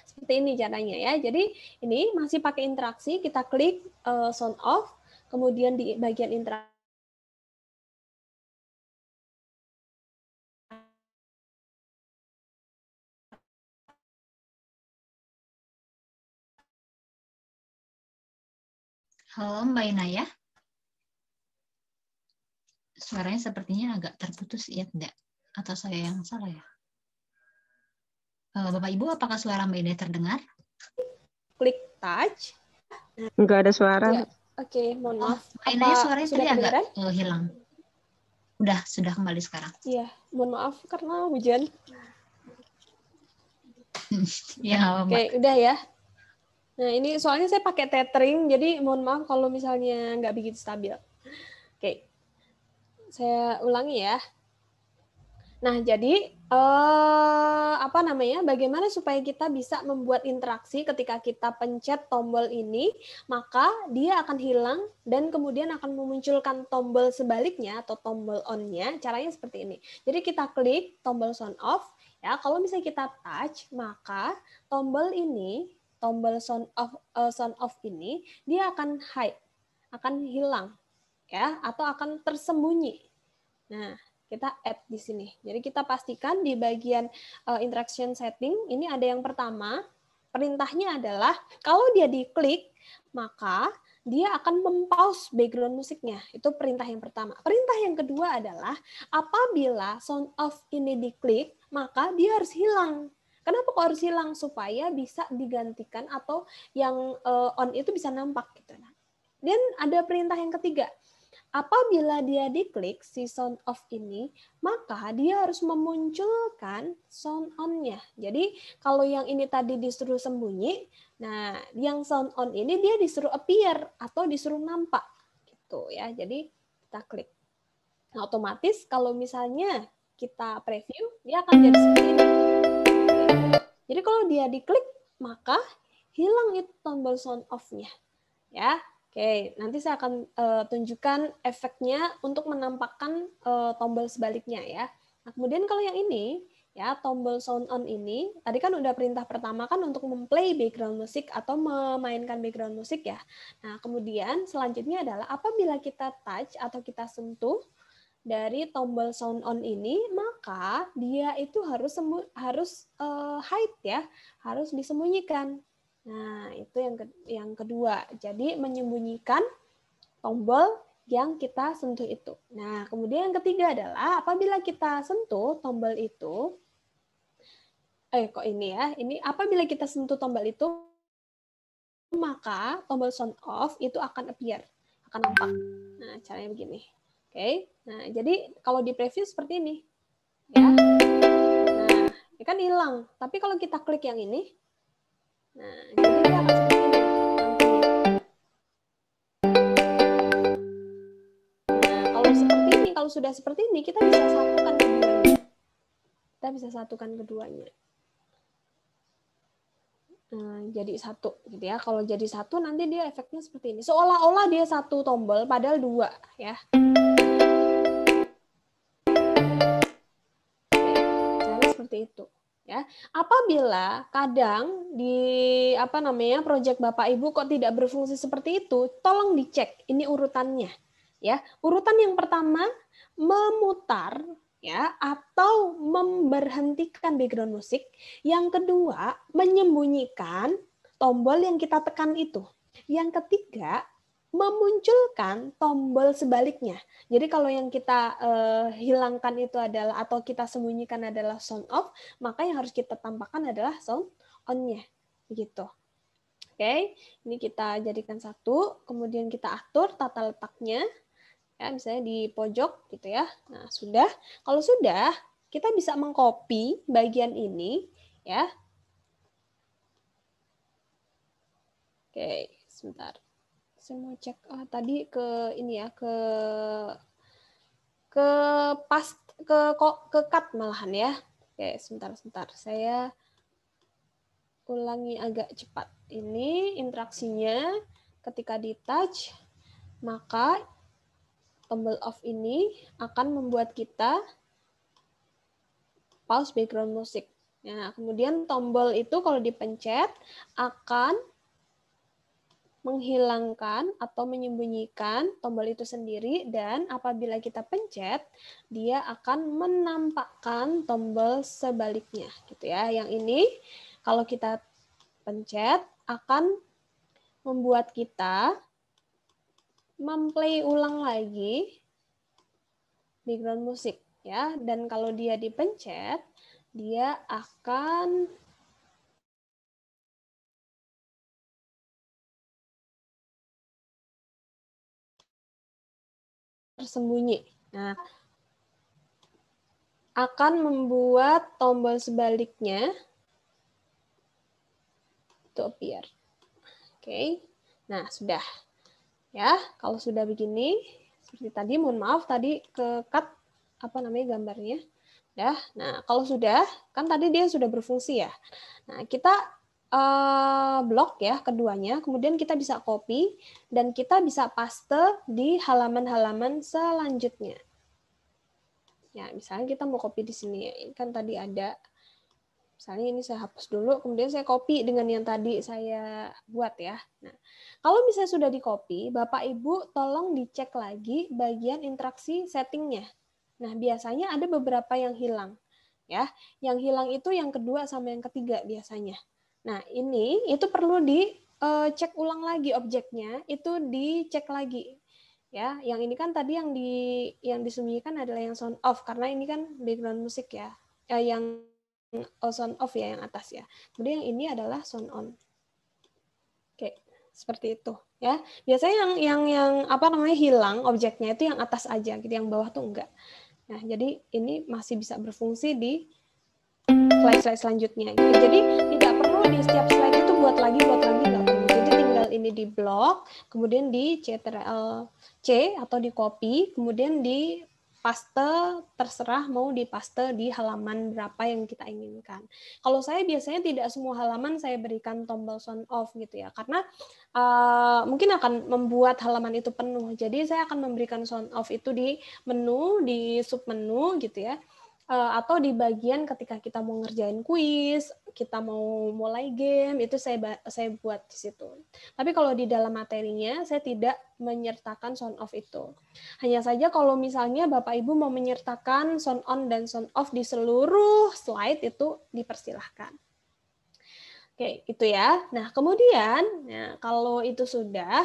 seperti ini caranya ya. Jadi ini masih pakai interaksi, kita klik sound off, kemudian di bagian interaksi Halo Mbak Inaya. Suaranya sepertinya agak terputus ya, tidak? Atau saya yang salah ya? Bapak Ibu, apakah suara Mbak Inaya terdengar? klik touch. Enggak ada suara. Ya, oke, mohon maaf. Mbak Inaya suaranya sudah tadi agak kedengaran? hilang. Sudah kembali sekarang. Iya, mohon maaf karena hujan. Ya, Mbak. Oke, udah ya. Nah, ini soalnya saya pakai tethering, jadi mohon maaf kalau misalnya nggak begitu stabil. Oke, saya ulangi ya. Nah, jadi bagaimana supaya kita bisa membuat interaksi ketika kita pencet tombol ini, maka dia akan hilang dan kemudian akan memunculkan tombol sebaliknya atau tombol on-nya. Caranya seperti ini. Jadi kita klik tombol sound off, ya. Kalau misalnya kita touch, maka tombol ini, tombol sound off ini, dia akan hide, akan hilang, ya, atau akan tersembunyi. Nah, kita add di sini. Jadi kita pastikan di bagian interaction setting, ini ada yang pertama, perintahnya adalah kalau dia diklik, maka dia akan mempause background musiknya. Itu perintah yang pertama. Perintah yang kedua adalah apabila sound off ini diklik, maka dia harus hilang. Kenapa kok harus hilang? Supaya bisa digantikan atau yang on itu bisa nampak. Gitu. Dan ada perintah yang ketiga. Apabila dia diklik si sound off ini, maka dia harus memunculkan sound on-nya. Jadi kalau yang ini tadi disuruh sembunyi, nah yang sound on ini dia disuruh appear atau disuruh nampak gitu ya. Jadi kita klik. Nah, otomatis kalau misalnya kita preview, dia akan jadi seperti ini. Jadi kalau dia diklik, maka hilang itu tombol sound off-nya. Ya. Oke, nanti saya akan tunjukkan efeknya untuk menampakkan tombol sebaliknya ya. Nah, kemudian kalau yang ini, ya tombol sound on ini, tadi kan udah perintah pertama kan untuk memplay background musik atau memainkan background musik ya. Nah, kemudian selanjutnya adalah apabila kita touch atau kita sentuh dari tombol sound on ini, maka dia itu harus hide ya, harus disembunyikan. Nah, itu yang kedua. Jadi menyembunyikan tombol yang kita sentuh itu. Nah, kemudian yang ketiga adalah apabila kita sentuh tombol itu, ini apabila kita sentuh tombol itu, maka tombol sound off itu akan appear, akan nampak. Nah, caranya begini. Oke. Nah, jadi kalau di preview seperti ini. Ya. Nah, ini kan hilang. Tapi kalau kita klik yang ini, nah, jadi dia akan seperti ini. Nah, kalau sudah seperti ini, kita bisa satukan keduanya. Kita bisa satukan keduanya. Nah, jadi satu gitu ya. Kalau jadi satu nanti dia efeknya seperti ini. Seolah-olah dia satu tombol padahal dua ya. Cara seperti itu ya. Apabila kadang di project Bapak Ibu kok tidak berfungsi seperti itu, tolong dicek ini urutannya ya. Urutan yang pertama memutar ya atau memberhentikan background musik. Yang kedua, menyembunyikan tombol yang kita tekan itu. Yang ketiga, memunculkan tombol sebaliknya. Jadi kalau yang kita hilangkan itu adalah atau kita sembunyikan adalah sound off, maka yang harus kita tampakkan adalah sound on-nya. Begitu. Oke, ini kita jadikan satu, kemudian kita atur tata letaknya. Ya, misalnya di pojok gitu ya. Nah, sudah. Kalau sudah, kita bisa mengcopy bagian ini ya. Oke, sebentar. Saya mau cek tadi ke ini ya, ke cut malahan ya. Oke, sebentar. Saya ulangi agak cepat. Ini interaksinya ketika di touch, maka tombol off ini akan membuat kita pause background musik. Nah, kemudian tombol itu kalau dipencet akan menghilangkan atau menyembunyikan tombol itu sendiri, dan apabila kita pencet, dia akan menampakkan tombol sebaliknya, gitu ya. Yang ini kalau kita pencet akan membuat kita memplay ulang lagi background musik ya, dan kalau dia dipencet dia akan tersembunyi. Nah, akan membuat tombol sebaliknya to appear. Oke. Nah, sudah. Ya, kalau sudah begini, seperti tadi, mohon maaf tadi ke cut gambarnya. Ya. Nah, kalau sudah, kan tadi dia sudah berfungsi ya. Nah, kita blok ya keduanya, kemudian kita bisa copy dan kita bisa paste di halaman-halaman selanjutnya. Ya, misalnya kita mau copy di sini ya. Ini kan tadi ada, misalnya ini saya hapus dulu, kemudian saya copy dengan yang tadi saya buat ya. Nah, kalau misalnya sudah di copy, Bapak Ibu tolong dicek lagi bagian interaksi settingnya. Nah, biasanya ada beberapa yang hilang. Ya, yang hilang itu yang kedua sama yang ketiga biasanya. Nah, ini itu perlu dicek ulang lagi objeknya, itu dicek lagi. Ya, yang ini kan tadi yang disembunyikan adalah yang sound off karena ini kan background musik ya. Yang sound off ya yang atas ya. Kemudian yang ini adalah sound on. Oke, seperti itu ya. Biasanya yang hilang objeknya itu yang atas aja gitu, yang bawah tuh enggak. Nah, jadi ini masih bisa berfungsi di slide-slide selanjutnya. Gitu. Jadi tidak perlu di setiap slide itu buat lagi nggak perlu. Jadi tinggal ini di blok, kemudian di Ctrl+C atau di copy, kemudian di paste, terserah mau dipaste di halaman berapa yang kita inginkan. Kalau saya biasanya tidak semua halaman saya berikan tombol sound off gitu ya, karena mungkin akan membuat halaman itu penuh. Jadi saya akan memberikan sound off itu di menu, di submenu gitu ya, atau di bagian ketika kita mau ngerjain kuis, kita mau mulai game, itu saya buat di situ. Tapi kalau di dalam materinya, saya tidak menyertakan sound off itu. Hanya saja kalau misalnya Bapak Ibu mau menyertakan sound on dan sound off di seluruh slide, itu dipersilahkan. Oke, itu ya. Nah, kemudian, kalau itu sudah,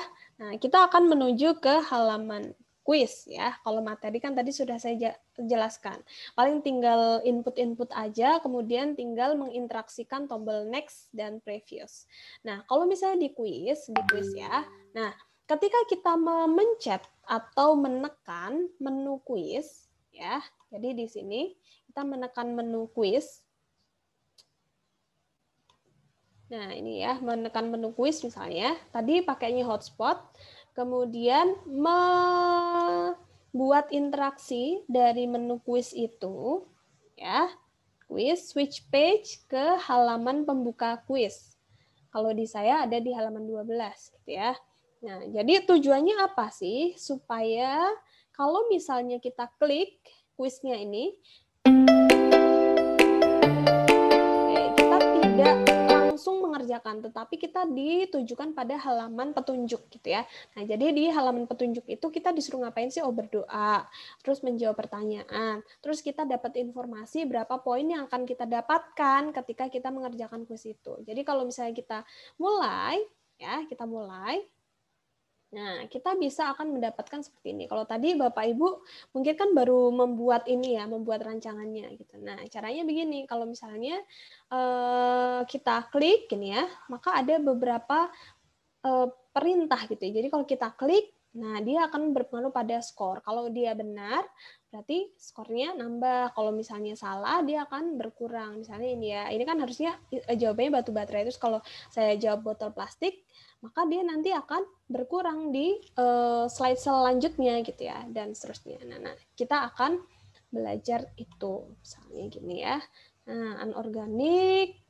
kita akan menuju ke halaman kuis ya. Kalau materi kan tadi sudah saya jelaskan. Paling tinggal input-input aja, kemudian tinggal menginteraksikan tombol next dan previous. Nah, kalau misalnya di kuis ya. Nah, ketika kita memencet atau menekan menu kuis ya. Jadi di sini kita menekan menu kuis. Nah, ini ya, menekan menu kuis misalnya. Tadi pakainya hotspot. Kemudian membuat interaksi dari menu kuis itu ya Quiz, switch page ke halaman pembuka kuis. Kalau di saya ada di halaman 12 gitu ya. Nah, jadi tujuannya apa sih? Supaya kalau misalnya kita klik kuisnya ini, kita tidak langsung mengerjakan, tetapi kita ditujukan pada halaman petunjuk gitu ya. Nah, jadi di halaman petunjuk itu kita disuruh ngapain sih? Oh, berdoa, terus menjawab pertanyaan, terus kita dapat informasi berapa poin yang akan kita dapatkan ketika kita mengerjakan kuis itu. Jadi kalau misalnya kita mulai, nah, kita bisa akan mendapatkan seperti ini. Kalau tadi Bapak Ibu mungkin kan baru membuat ini ya, membuat rancangannya gitu. Nah, caranya begini, kalau misalnya kita klik gini ya, maka ada beberapa perintah gitu ya. Jadi kalau kita klik, nah dia akan berpengaruh pada skor. Kalau dia benar, berarti skornya nambah. Kalau misalnya salah, dia akan berkurang. Misalnya ini ya, ini kan harusnya jawabannya batu baterai. Terus kalau saya jawab botol plastik, maka dia nanti akan berkurang di slide selanjutnya gitu ya, dan seterusnya. Nah, kita akan belajar itu. Misalnya gini ya, anorganik,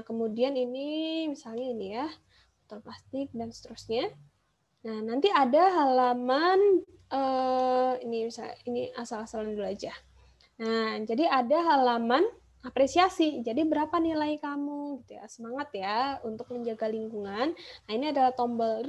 kemudian ini misalnya ini ya, botol plastik, dan seterusnya. Nah, nanti ada halaman, ini misalnya, ini asal-asalan dulu aja. Nah, jadi ada halaman apresiasi. Jadi berapa nilai kamu gitu ya. Semangat ya untuk menjaga lingkungan. Nah, ini adalah tombol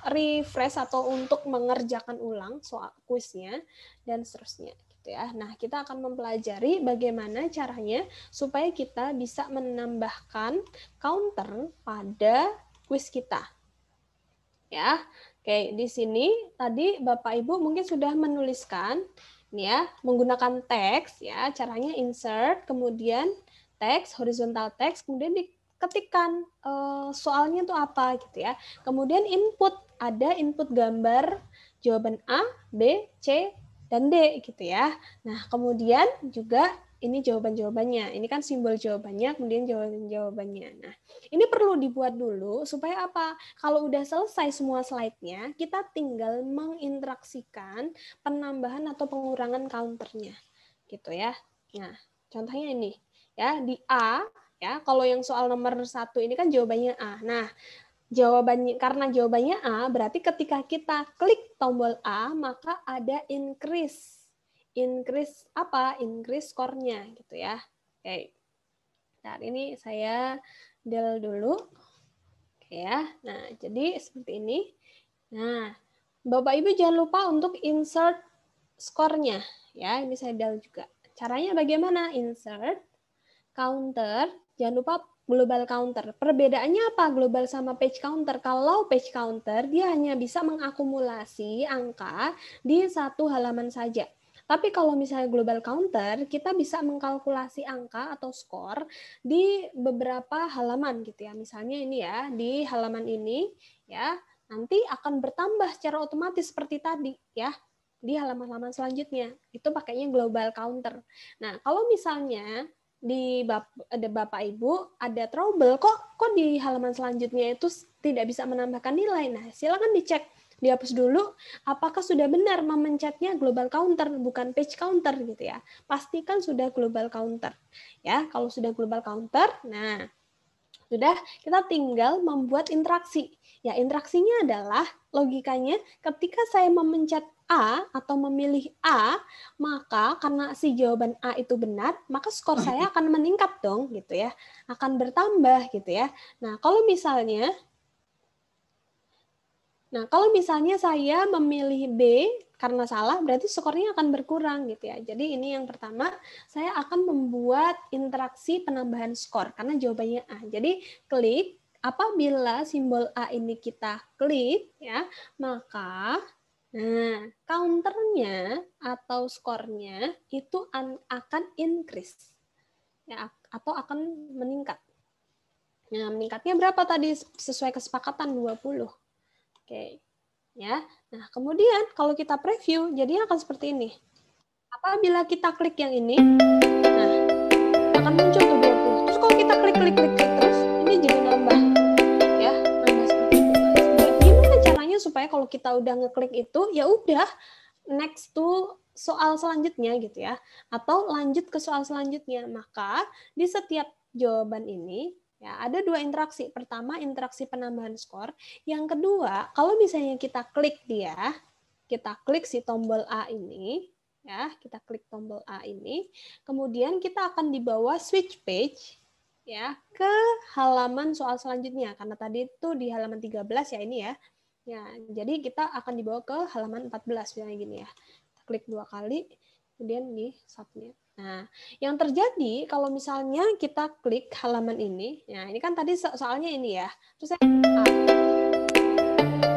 refresh atau untuk mengerjakan ulang soal kuisnya dan seterusnya gitu ya. Nah, kita akan mempelajari bagaimana caranya supaya kita bisa menambahkan counter pada kuis kita. Ya. Oke, di sini tadi Bapak Ibu mungkin sudah menuliskan ini ya, menggunakan teks ya, caranya insert, kemudian teks, horizontal teks, kemudian diketikkan soalnya itu apa gitu ya. Kemudian input, ada input gambar jawaban A, B, C, dan D gitu ya. Nah, kemudian juga ini jawaban-jawabannya. Ini kan simbol jawabannya, kemudian jawaban-jawabannya. Nah, ini perlu dibuat dulu supaya apa? Kalau udah selesai semua slide-nya, kita tinggal menginteraksikan penambahan atau pengurangan counternya, gitu ya. Nah, contohnya ini ya, di A ya, kalau yang soal nomor 1 ini kan jawabannya A. Nah, jawabannya, karena jawabannya A, berarti ketika kita klik tombol A, maka ada increase apa? Increase skornya gitu ya. Oke. Nah, ini saya del dulu. Oke ya. Nah, jadi seperti ini. Nah, Bapak Ibu jangan lupa untuk insert skornya ya. Ini saya del juga. Caranya bagaimana? Insert counter, jangan lupa global counter. Perbedaannya apa global sama page counter? Kalau page counter dia hanya bisa mengakumulasi angka di satu halaman saja. Tapi kalau misalnya global counter, kita bisa mengkalkulasi angka atau skor di beberapa halaman gitu ya. Misalnya ini ya, di halaman ini ya, nanti akan bertambah secara otomatis seperti tadi ya. Di halaman-halaman selanjutnya, itu pakainya global counter. Nah, kalau misalnya di ada Bapak Ibu ada trouble, kok di halaman selanjutnya itu tidak bisa menambahkan nilai. Nah, silakan dicek, dihapus dulu apakah sudah benar memencetnya global counter bukan page counter gitu ya. Pastikan sudah global counter. Ya, kalau sudah global counter, nah sudah, kita tinggal membuat interaksi. Ya, interaksinya adalah logikanya ketika saya memencet A atau memilih A, maka karena si jawaban A itu benar, maka skor saya akan meningkat dong gitu ya. Akan bertambah gitu ya. Nah, kalau misalnya saya memilih B karena salah, berarti skornya akan berkurang gitu ya. Jadi ini yang pertama, saya akan membuat interaksi penambahan skor karena jawabannya A. Jadi klik, apabila simbol A ini kita klik ya, maka counternya atau skornya itu akan increase ya, atau akan meningkat. Nah, meningkatnya berapa tadi sesuai kesepakatan 20. Oke. Ya. Nah, kemudian kalau kita preview, jadinya akan seperti ini. Apabila kita klik yang ini, nah, akan muncul tuh 20. Terus kalau kita klik terus, ini jadi nambah. Ya, nambah seperti itu. Gimana caranya supaya kalau kita udah ngeklik itu, ya udah next to soal selanjutnya gitu ya, atau lanjut ke soal selanjutnya. Maka di setiap jawaban ini ya ada 2 interaksi. Pertama, interaksi penambahan skor. Yang kedua, kalau misalnya kita klik kita klik si tombol A ini, ya, kita klik tombol A ini, kemudian kita akan dibawa switch page ya ke halaman soal selanjutnya, karena tadi itu di halaman 13 ya ini ya. Ya, jadi kita akan dibawa ke halaman 14 misalnya gini ya. Kita klik 2 kali, kemudian di submit. Nah, yang terjadi kalau misalnya kita klik halaman ini, ya ini kan tadi soalnya ini ya, terus saya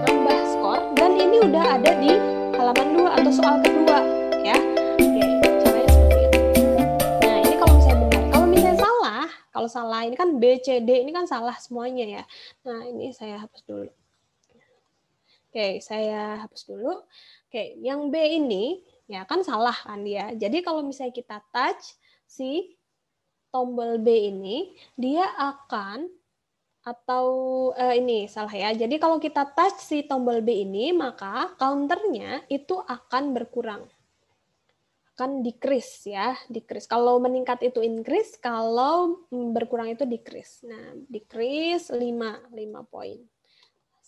nambah skor, dan ini udah ada di halaman 2 atau soal kedua, ya. Oke, caranya seperti itu. Nah, ini kalau misalnya benar. Kalau misalnya salah, kalau salah ini kan B, C, D, ini kan salah semuanya ya. Nah, ini saya hapus dulu. Oke, saya hapus dulu. Oke, yang B ini ya kan salah kan dia. Jadi kalau misalnya kita touch si tombol B ini, dia akan ini salah ya. Jadi kalau kita touch si tombol B ini, maka counternya itu akan berkurang. Akan decrease ya, decrease. Kalau meningkat itu increase, kalau berkurang itu decrease. Nah, decrease 5 poin.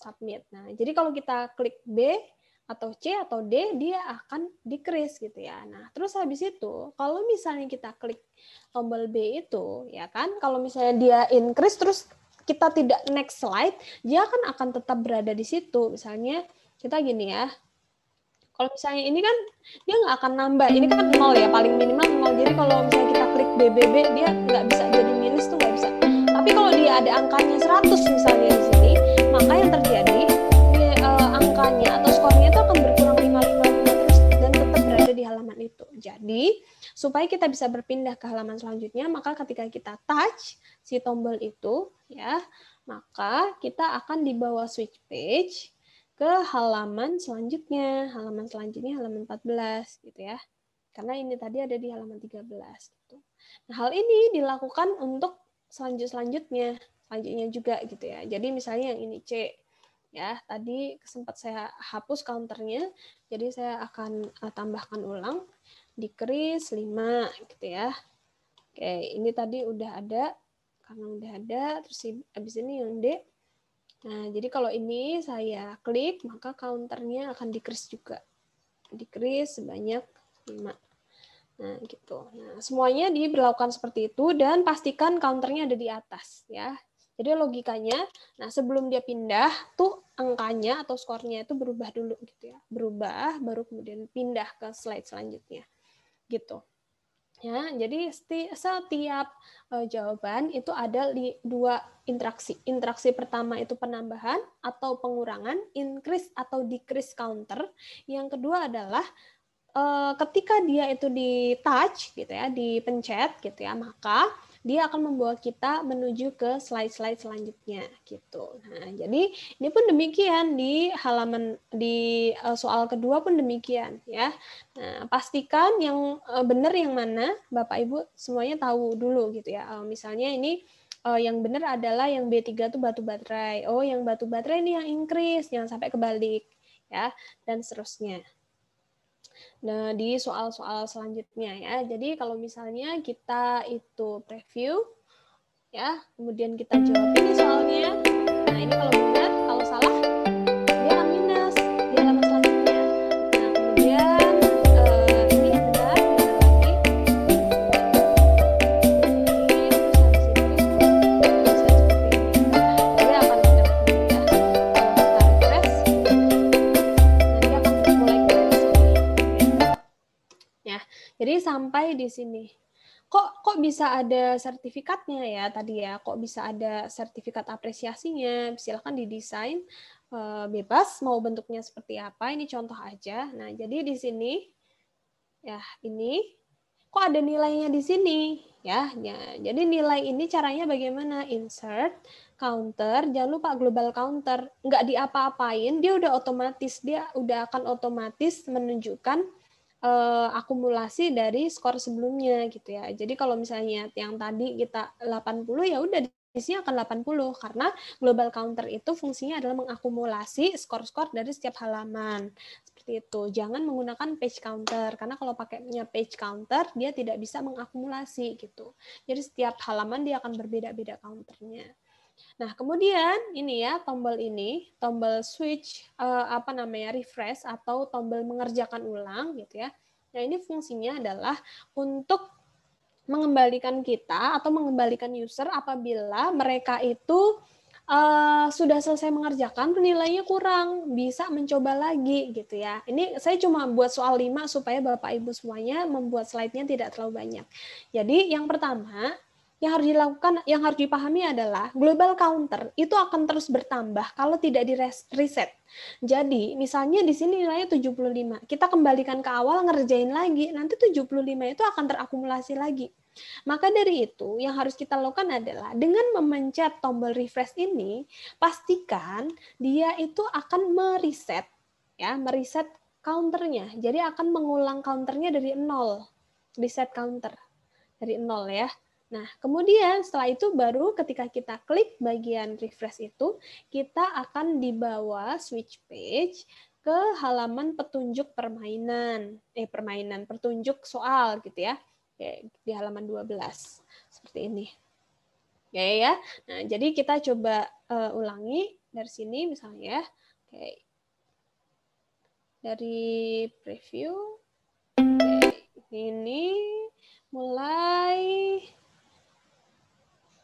Submit. Nah, jadi kalau kita klik B atau C atau D, dia akan decrease gitu ya. Nah, terus habis itu, kalau misalnya kita klik tombol B itu, ya kan, kalau misalnya dia increase, terus kita tidak next slide, dia akan tetap berada di situ. Misalnya, kita gini ya, kalau misalnya ini kan, dia nggak akan nambah. Ini kan 0 ya, paling minimal 0. Jadi kalau misalnya kita klik BBB, dia nggak bisa jadi minus tuh nggak bisa. Tapi kalau dia ada angkanya 100 misalnya di sini, maka yang terjadi angkanya atau skornya itu akan berkurang 5 terus dan tetap berada di halaman itu. Jadi supaya kita bisa berpindah ke halaman selanjutnya, maka ketika kita touch si tombol itu ya, maka kita akan dibawa switch page ke halaman selanjutnya. Halaman selanjutnya halaman 14 gitu ya. Karena ini tadi ada di halaman 13 gitu. Nah, hal ini dilakukan untuk selanjutnya juga gitu ya. Jadi misalnya yang ini C ya, tadi sempat saya hapus counternya, jadi saya akan tambahkan ulang, decrease 5 gitu ya. Oke, ini tadi udah ada, karena udah ada, terus habis ini yang D. Nah, jadi kalau ini saya klik, maka counternya akan decrease juga. Decrease sebanyak 5. Nah, gitu. Nah, semuanya diberlakukan seperti itu, dan pastikan counternya ada di atas ya. Jadi logikanya, nah sebelum dia pindah tuh angkanya atau skornya itu berubah dulu gitu ya. Berubah baru kemudian pindah ke slide selanjutnya. Gitu. Ya, jadi setiap jawaban itu ada 2 interaksi. Interaksi pertama itu penambahan atau pengurangan, increase atau decrease counter. Yang kedua adalah ketika dia itu di touch gitu ya, dipencet gitu ya, maka dia akan membawa kita menuju ke slide-slide selanjutnya gitu. Nah, jadi ini pun demikian di halaman di soal kedua pun demikian ya. Nah, pastikan yang benar yang mana, Bapak Ibu semuanya tahu dulu gitu ya. Misalnya ini yang benar adalah yang B3 itu batu baterai. Oh, yang batu baterai ini yang increase, jangan sampai kebalik ya, dan seterusnya. Nah, di soal-soal selanjutnya ya. Jadi kalau misalnya kita itu preview ya, kemudian kita jawab ini soalnya. Nah, ini kalau benar, kalau salah dia akan minus di halaman selanjutnya. Nah, kemudian ini benar lagi. Dia akan benar ya. Kita refresh. Dia akan mulai dari sini. Ya, jadi sampai di sini. Kok bisa ada sertifikatnya ya tadi ya? Kok bisa ada sertifikat apresiasinya? Silakan didesain bebas mau bentuknya seperti apa. Ini contoh aja. Nah, jadi di sini ya ini kok ada nilainya di sini ya. Jadi nilai ini caranya bagaimana? Insert, counter, jangan lupa global counter. Nggak diapa-apain, dia udah otomatis, dia udah akan otomatis menunjukkan akumulasi dari skor sebelumnya gitu ya. Jadi kalau misalnya yang tadi kita 80 ya udah di sini akan 80 karena global counter itu fungsinya adalah mengakumulasi skor-skor dari setiap halaman. Seperti Seperti itu. Jangan menggunakan page counter, karena kalau pakainya page counter, dia tidak bisa mengakumulasi gitu. Jadi setiap halaman dia akan berbeda-beda counternya. Nah, kemudian ini ya, tombol switch refresh atau tombol mengerjakan ulang gitu ya. Nah, ini fungsinya adalah untuk mengembalikan kita atau mengembalikan user apabila mereka itu sudah selesai mengerjakan, nilainya kurang, bisa mencoba lagi gitu ya. Ini saya cuma buat soal 5 supaya Bapak Ibu semuanya membuat slide-nya tidak terlalu banyak. Jadi yang pertama, yang harus dilakukan, yang harus dipahami adalah global counter itu akan terus bertambah kalau tidak di reset. Jadi, misalnya di sini nilainya 75, kita kembalikan ke awal, ngerjain lagi, nanti 75 itu akan terakumulasi lagi. Maka dari itu, yang harus kita lakukan adalah dengan memencet tombol refresh ini, pastikan dia itu akan mereset counternya. Jadi akan mengulang counternya dari 0, reset counter dari 0 ya. Nah, kemudian setelah itu baru ketika kita klik bagian refresh itu, kita akan dibawa switch page ke halaman petunjuk petunjuk soal gitu ya. Di halaman 12 seperti ini ya. Nah, jadi kita coba ulangi dari sini misalnya ya. Oke. Dari preview. Oke. Ini mulai.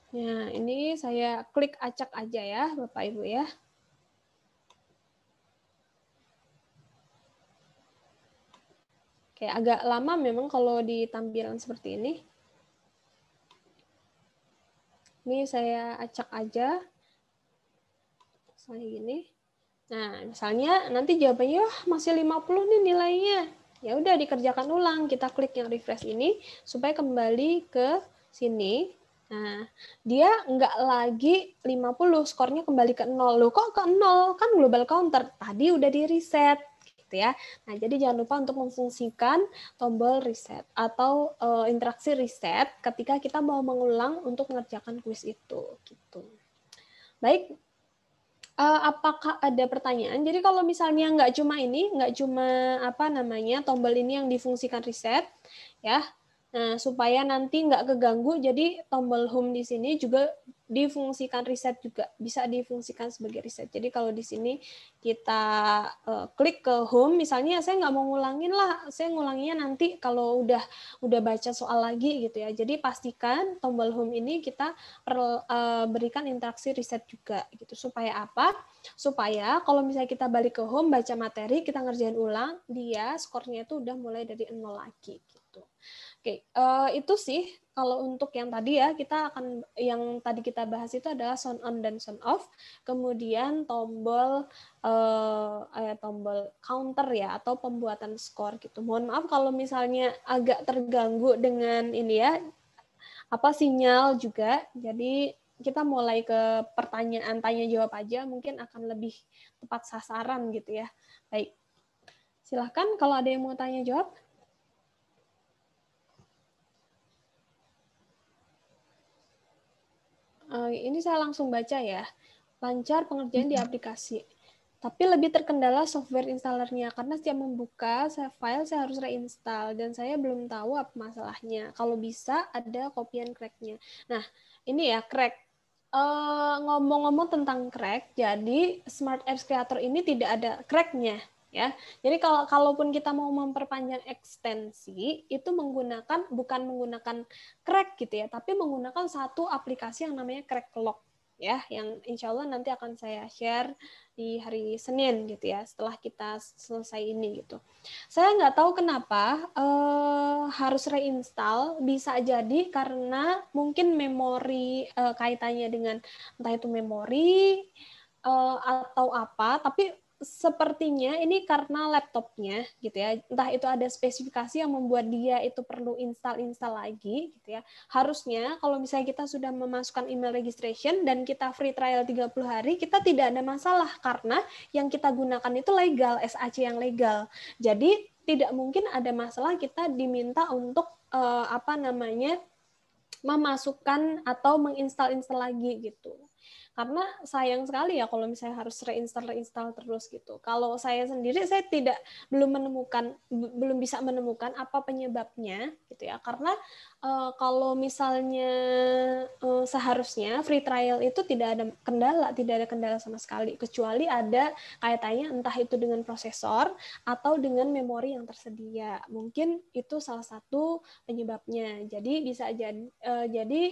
Nah, ini saya klik acak aja ya Bapak Ibu ya. Oke, agak lama memang kalau di tampilan seperti ini. Ini saya acak aja. Misalnya gini. Nah, misalnya nanti jawabannya masih 50 nih nilainya. Ya udah dikerjakan ulang. Kita klik yang refresh ini supaya kembali ke sini. Nah, dia nggak lagi 50, skornya kembali ke 0. Loh, kok ke 0? Kan global counter. Tadi udah di reset. Gitu ya. Nah, jadi jangan lupa untuk memfungsikan tombol reset atau interaksi reset ketika kita mau mengulang untuk mengerjakan kuis itu. Gitu. Baik, apakah ada pertanyaan? Jadi kalau misalnya nggak cuma tombol ini yang difungsikan reset, ya. Nah, supaya nanti nggak keganggu, jadi tombol home di sini juga difungsikan reset juga, bisa difungsikan sebagai reset. Jadi kalau di sini kita klik ke home, misalnya saya nggak mau ngulangin lah, saya ngulanginnya nanti kalau udah baca soal lagi gitu ya. Jadi pastikan tombol home ini kita berikan interaksi reset juga gitu. Supaya apa? Supaya kalau misalnya kita balik ke home, baca materi, kita ngerjain ulang, dia skornya itu udah mulai dari 0 lagi gitu. Oke, itu sih kalau untuk yang tadi ya, yang tadi kita bahas itu adalah sound on dan sound off, kemudian tombol counter ya, atau pembuatan skor gitu. Mohon maaf kalau misalnya agak terganggu dengan ini ya, sinyal juga. Jadi kita mulai ke pertanyaan tanya jawab aja, mungkin akan lebih tepat sasaran gitu ya. Baik, silahkan kalau ada yang mau tanya jawab. Ini saya langsung baca ya. Lancar pengerjaan di aplikasi. Tapi lebih terkendala software installernya, karena setiap membuka file saya harus reinstall, dan saya belum tahu apa masalahnya. Kalau bisa ada kopian crack-nya. Nah, ini ya crack. Ngomong-ngomong tentang crack, jadi Smart Apps Creator ini tidak ada crack-nya. Ya, jadi kalaupun kita mau memperpanjang ekstensi itu bukan menggunakan crack gitu ya, tapi menggunakan satu aplikasi yang namanya Cracklock ya, yang insya Allah nanti akan saya share di hari Senin gitu ya, setelah kita selesai ini gitu. Saya nggak tahu kenapa harus reinstall, bisa jadi karena mungkin memori kaitannya dengan entah itu memori atau apa, tapi sepertinya ini karena laptopnya gitu ya, entah itu ada spesifikasi yang membuat dia itu perlu install lagi gitu ya. Harusnya kalau misalnya kita sudah memasukkan email registration dan kita free trial 30 hari, kita tidak ada masalah karena yang kita gunakan itu legal, SAC yang legal. Jadi tidak mungkin ada masalah kita diminta untuk memasukkan atau menginstal lagi gitu. Karena sayang sekali ya kalau misalnya harus reinstall terus gitu. Kalau saya sendiri saya belum bisa menemukan apa penyebabnya gitu ya. Karena kalau misalnya seharusnya free trial itu tidak ada kendala sama sekali, kecuali ada kaitannya entah itu dengan prosesor atau dengan memori yang tersedia. Mungkin itu salah satu penyebabnya. Jadi jadi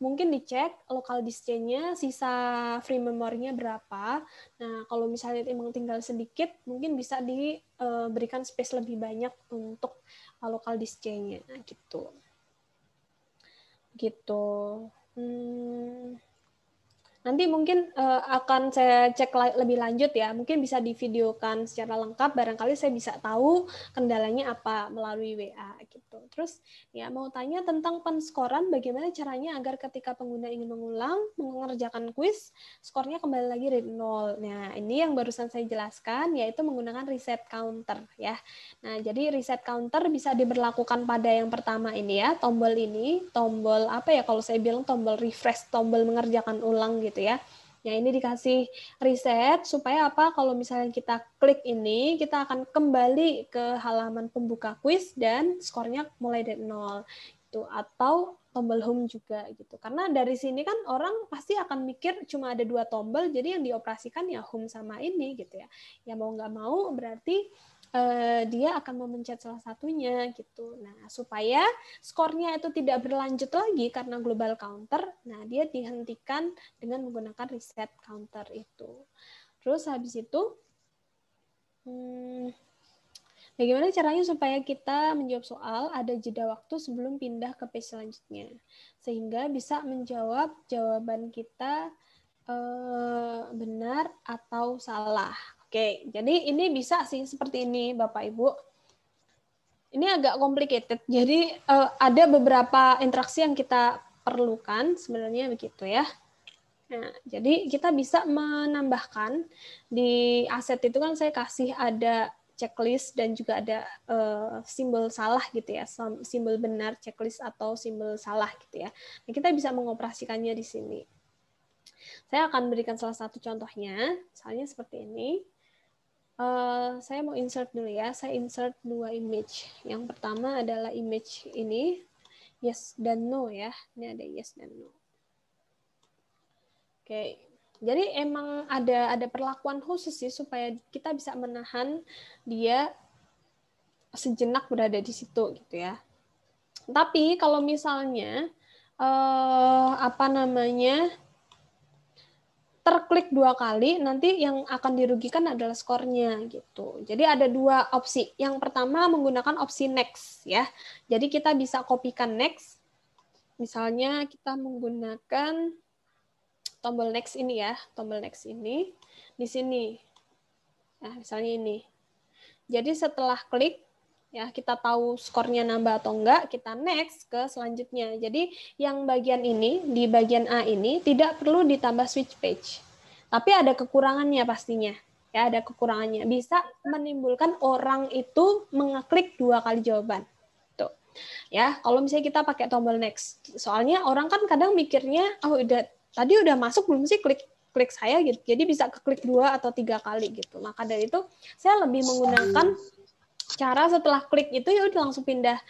mungkin dicek lokal disknya sisa free memorinya berapa. Nah, kalau misalnya emang tinggal sedikit, mungkin bisa diberikan space lebih banyak untuk lokal disknya gitu. Gitu. Nanti mungkin akan saya cek lebih lanjut ya. Mungkin bisa divideokan secara lengkap. Barangkali saya bisa tahu kendalanya apa melalui WA gitu. Terus ya mau tanya tentang penskoran, bagaimana caranya agar ketika pengguna ingin mengerjakan kuis, skornya kembali lagi dari 0. Nah, ini yang barusan saya jelaskan, yaitu menggunakan reset counter ya. Nah, jadi reset counter bisa diberlakukan pada yang pertama ini ya, tombol ini, tombol apa ya kalau saya bilang tombol refresh, tombol mengerjakan ulang gitu ya. Nah, ini dikasih reset supaya apa? Kalau misalnya kita klik ini, kita akan kembali ke halaman pembuka kuis dan skornya mulai dari 0. Itu atau tombol home juga gitu. Karena dari sini kan orang pasti akan mikir cuma ada 2 tombol, jadi yang dioperasikan ya home sama ini gitu ya. Ya mau nggak mau berarti dia akan memencet salah satunya gitu. Nah, supaya skornya itu tidak berlanjut lagi karena global counter, nah dia dihentikan dengan menggunakan reset counter itu. Terus habis itu, bagaimana caranya supaya kita menjawab soal ada jeda waktu sebelum pindah ke page selanjutnya, sehingga bisa menjawab jawaban kita benar atau salah. Oke, jadi ini bisa sih seperti ini, Bapak Ibu. Ini agak complicated, jadi ada beberapa interaksi yang kita perlukan sebenarnya begitu ya. Nah, jadi kita bisa menambahkan di aset itu kan saya kasih ada checklist dan juga ada simbol salah gitu ya, simbol benar checklist atau simbol salah gitu ya. Nah, kita bisa mengoperasikannya di sini. Saya akan berikan salah satu contohnya, misalnya seperti ini. Saya mau insert dulu ya, saya insert 2 image. Yang pertama adalah image ini, yes dan no ya. Ini ada yes dan no. Oke, jadi emang ada perlakuan khusus sih supaya kita bisa menahan dia sejenak berada di situ gitu ya. Tapi kalau misalnya terklik 2 kali, nanti yang akan dirugikan adalah skornya gitu. Jadi ada 2 opsi. Yang pertama menggunakan opsi next ya. Jadi kita bisa kopikan next. Misalnya kita menggunakan tombol next ini ya, tombol next ini di sini. Nah, misalnya ini. Jadi setelah klik ya kita tahu skornya nambah atau enggak, kita next ke selanjutnya. Jadi yang bagian ini di bagian A ini tidak perlu ditambah switch page. Tapi ada kekurangannya pastinya. Ya, ada kekurangannya. Bisa menimbulkan orang itu mengeklik 2 kali jawaban. Tuh. Ya, kalau misalnya kita pakai tombol next. Soalnya orang kan kadang mikirnya, oh tadi udah masuk belum sih klik saya gitu. Jadi bisa keklik 2 atau 3 kali gitu. Maka dari itu saya lebih menggunakan cara setelah klik itu ya udah langsung pindah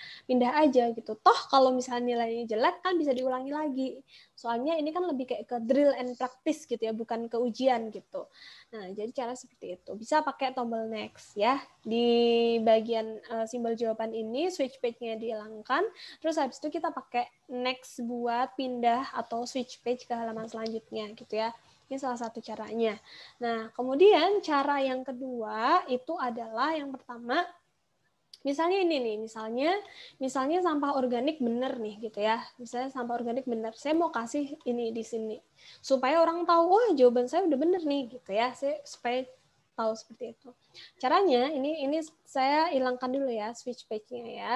aja gitu. Toh kalau misalnya nilainya jelek kan bisa diulangi lagi. Soalnya ini kan lebih kayak ke drill and practice gitu ya, bukan ke ujian gitu. Nah, jadi cara seperti itu. Bisa pakai tombol next ya. Di bagian simbol jawaban ini switch page-nya dihilangkan. Terus habis itu kita pakai next buat pindah atau switch page ke halaman selanjutnya gitu ya. Ini salah satu caranya. Nah, kemudian cara yang kedua itu adalah yang pertama, misalnya ini nih, misalnya sampah organik bener nih gitu ya. Misalnya sampah organik bener. Saya mau kasih ini di sini supaya orang tahu, wah jawaban saya udah bener nih gitu ya. Supaya tahu seperti itu. Caranya ini saya hilangkan dulu ya switch page-nya ya.